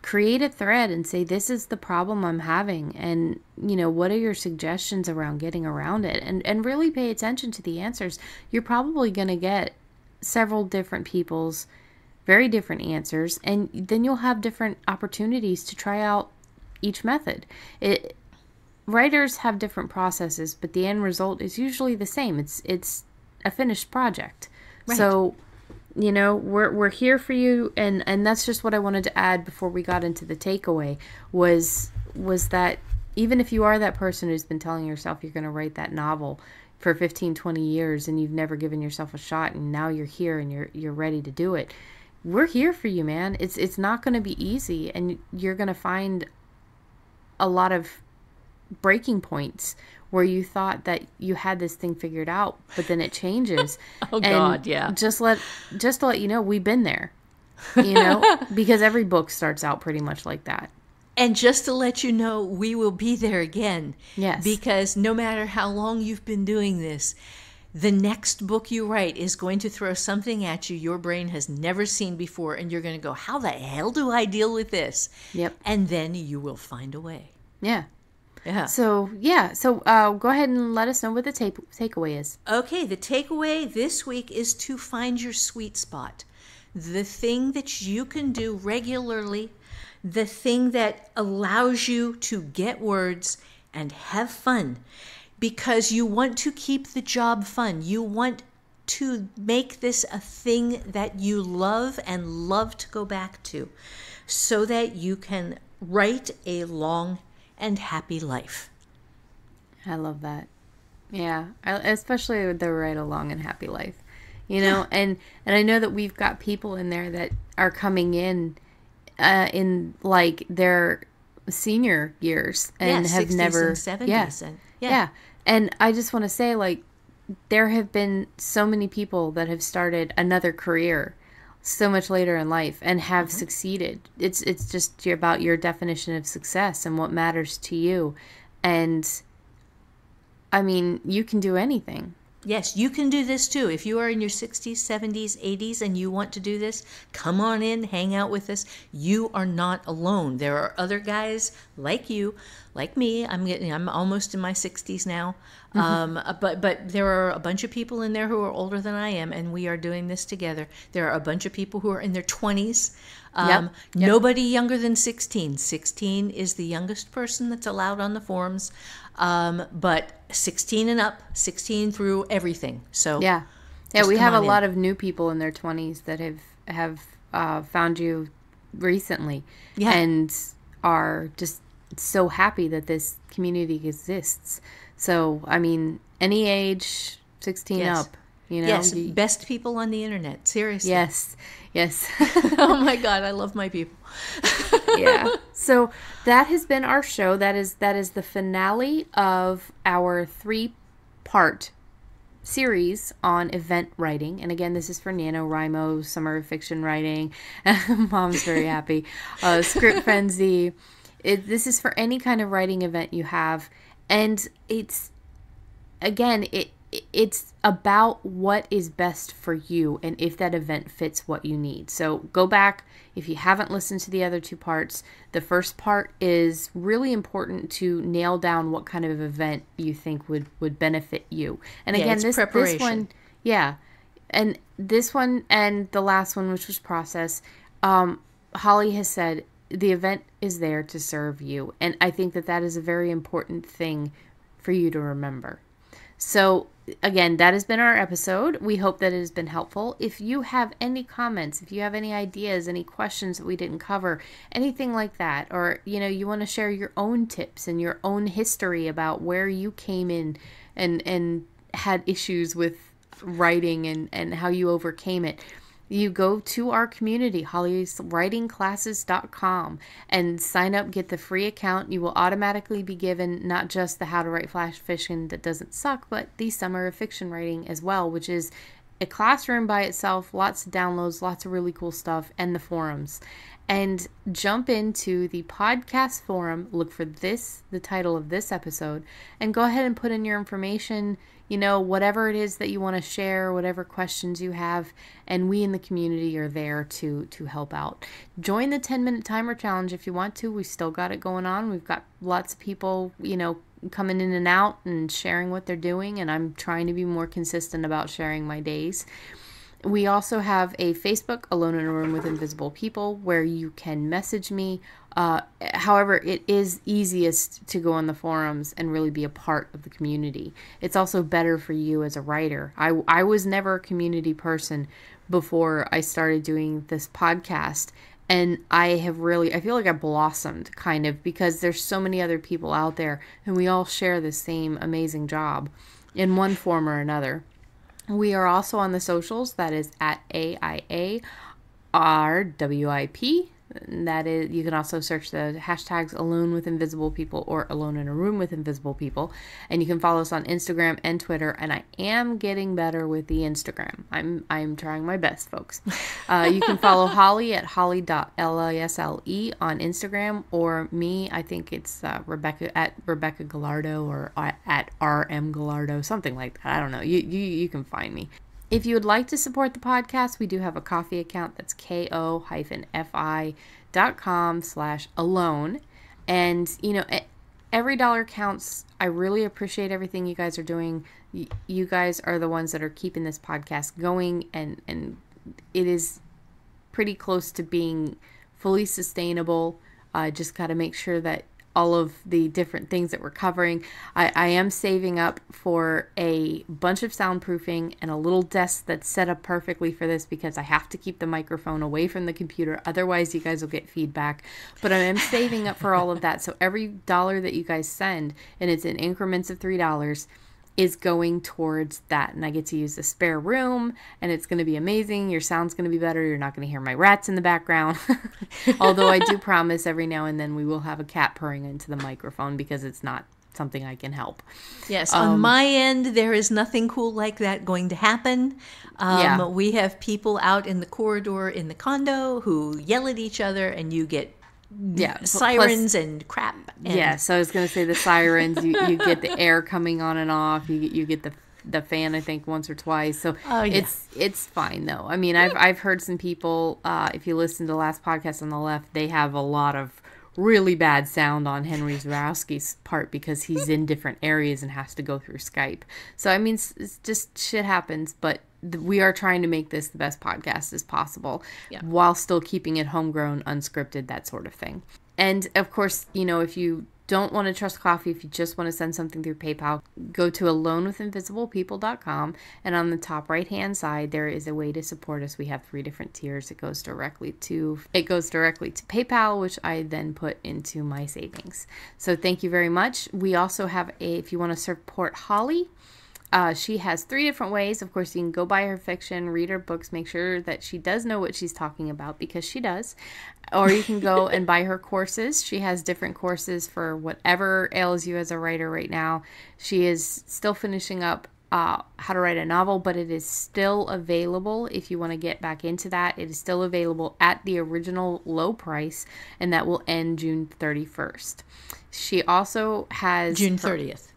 Create a thread and say, this is the problem I'm having. And, what are your suggestions around getting around it? And really pay attention to the answers. You're probably going to get several different people's very different answers. And then you'll have different opportunities to try out each method. Writers have different processes, but the end result is usually the same. It's a finished project. Right. So, we're here for you, and that's just what I wanted to add before we got into the takeaway was that even if you are that person who's been telling yourself you're going to write that novel for 15, 20 years and you've never given yourself a shot, and now you're here and you're ready to do it, we're here for you, man. It's not going to be easy, and you're going to find a lot of breaking points where you thought that you had this thing figured out, but then it changes. God, yeah. Just to let you know, we've been there, because every book starts out pretty much like that. And just to let you know, we will be there again. Yes. Because no matter how long you've been doing this, the next book you write is going to throw something at you your brain has never seen before, and you're going to go, how the hell do I deal with this? Yep. And then you will find a way. Yeah. Yeah. So go ahead and let us know what the takeaway is. Okay, the takeaway this week is to find your sweet spot. The thing that you can do regularly, the thing that allows you to get words and have fun, because you want to keep the job fun. You want to make this a thing that you love and love to go back to, so that you can write a long and happy life. I love that. Yeah, especially with the right along and happy life, you know. And I know that we've got people in there that are coming in like their senior years and have 60s never, and 70s, and yeah. And I just want to say, like, there have been so many people that have started another career so much later in life and have succeeded. It's just about your definition of success and what matters to you. And I mean, you can do anything. Yes, you can do this too. If you are in your 60s, 70s, 80s and you want to do this, come on in, hang out with us. You are not alone. There are other guys like you, like me. I'm almost in my 60s now. But there are a bunch of people in there who are older than I am, and we are doing this together. There are a bunch of people who are in their 20s. Nobody younger than 16. 16 is the youngest person that's allowed on the forums. But 16 and up, 16 through everything. So yeah, we have a lot of new people in their 20s that have found you recently, and are just so happy that this community exists. So I mean, any age, 16 up, you know. Yes, best people on the internet. Seriously. Yes. Oh my God, I love my people. Yeah. So that has been our show. That is the finale of our 3-part series on event writing. And again, this is for NaNoWriMo, Summer of Fiction Writing. Mom's very happy. Script Frenzy. This is for any kind of writing event you have. And it's about what is best for you and if that event fits what you need. So go back. If you haven't listened to the other 2 parts, the first part is really important to nail down what kind of event you think would benefit you. And again, this one, and this one and the last one, which was process, Holly has said the event is there to serve you. And I think that is a very important thing for you to remember. So again, that has been our episode. We hope that it has been helpful. If you have any comments, if you have any ideas, any questions that we didn't cover, anything like that, or you want to share your own tips and your own history about where you came in and had issues with writing and how you overcame it, you go to our community, hollyswritingclasses.com, and sign up, get the free account. You will automatically be given not just the How to Write Flash Fiction that doesn't suck, but the Summer of Fiction Writing as well, which is a classroom by itself, lots of downloads, lots of really cool stuff, and the forums. And jump into the podcast forum, look for the title of this episode, and go ahead and put in your information, whatever it is that you want to share, whatever questions you have, and we in the community are there to help out. Join the 10-minute timer challenge if you want to. We've still got it going on. We've got lots of people, coming in and out and sharing what they're doing, and I'm trying to be more consistent about sharing my days. We also have a Facebook, Alone in a Room with Invisible People, where you can message me. However, it is easiest to go on the forums and really be a part of the community. It's also better for you as a writer. I was never a community person before I started doing this podcast. And I feel like I blossomed kind of because there's so many other people out there and we all share the same amazing job in one form or another. We are also on the socials. That is at AIARWIP. That is, you can also search the hashtags Alone with Invisible People or Alone in a Room with Invisible People. And you can follow us on Instagram and Twitter. And I am getting better with the Instagram. I'm trying my best, folks. You can follow Holly at holly.lisle on Instagram, or me, I think it's Rebecca at Rebecca Gallardo or at RM Gallardo, something like that. I don't know. You can find me. If you would like to support the podcast, we do have a Ko-fi account. That's ko-fi.com/alone. And, you know, every dollar counts. I really appreciate everything you guys are doing. You guys are the ones that are keeping this podcast going. And it is pretty close to being fully sustainable. Just got to make sure that all of the different things that we're covering. I am saving up for a bunch of soundproofing and a little desk that's set up perfectly for this, because I have to keep the microphone away from the computer. Otherwise, you guys will get feedback. But I am saving up for all of that. So every dollar that you guys send, and it's in increments of $3, is going towards that. And I get to use the spare room, and it's going to be amazing. Your sound's going to be better. You're not going to hear my rats in the background. Although I do promise every now and then we will have a cat purring into the microphone, because it's not something I can help. Yes, on my end, there is nothing cool like that going to happen. Yeah. We have people out in the corridor in the condo who yell at each other, and you get sirens and crap. And So I was going to say the sirens, you get the air coming on and off. You get the fan, I think, once or twice. So it's fine though. I mean, I've heard some people, if you listen to the last podcast on the left, they have a lot of really bad sound on Henry Zarowski's part, because he's in different areas and has to go through Skype. So, I mean, it's just shit happens, but we are trying to make this the best podcast as possible, while still keeping it homegrown, unscripted, that sort of thing. And of course, you know, if you don't want to trust Ko-fi, if you just want to send something through PayPal, go to alonewithinvisiblepeople.com, and on the top right hand side there is a way to support us. We have 3 different tiers. It goes directly to PayPal, which I then put into my savings. So thank you very much. We also have if you want to support Holly, she has 3 different ways. Of course, you can go buy her fiction, read her books, make sure that she does know what she's talking about, because she does. Or you can go and buy her courses. She has different courses for whatever ails you as a writer right now. She is still finishing up how to write a novel, but it is still available if you want to get back into that. It is still available at the original low price, and that will end June 31st. She also has... June 30th.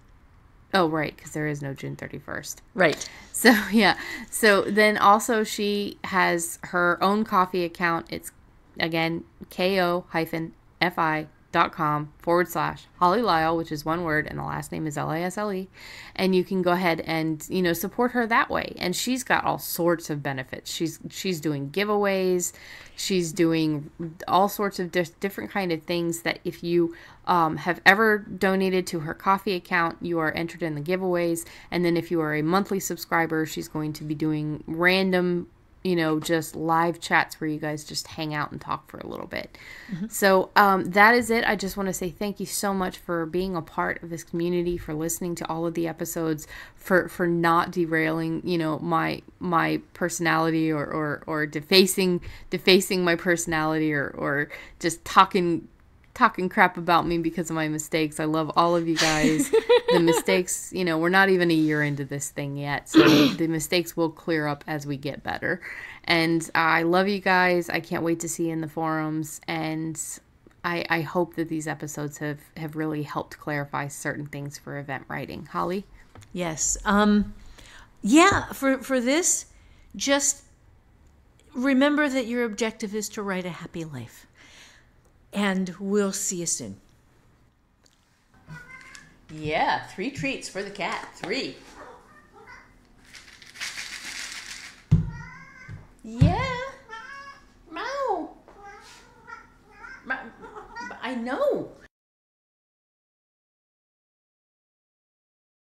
Oh, right, because there is no June 31st. Right. So, yeah. So then also she has her own Ko-fi account. It's, again, ko-fi.com/Holly Lisle, which is one word, and the last name is Lisle. And you can go ahead and, you know, support her that way. And she's got all sorts of benefits. She's doing giveaways. She's doing all sorts of different kind of things that if you have ever donated to her Ko-fi account, you are entered in the giveaways. And then if you are a monthly subscriber, she's going to be doing random, you know, just live chats where you guys just hang out and talk for a little bit. Mm-hmm. So that is it. I just want to say thank you so much for being a part of this community, for listening to all of the episodes, for not derailing, you know, my personality or defacing my personality or just talking crap about me because of my mistakes. I love all of you guys. The mistakes, you know, we're not even a year into this thing yet, so the mistakes will clear up as we get better. And I love you guys. I can't wait to see you in the forums, and I hope that these episodes have really helped clarify certain things for event writing. Holly? Yes. For this, just remember that your objective is to write a happy life. And we'll see you soon. Yeah, 3 treats for the cat. 3. Yeah. Meow. I know.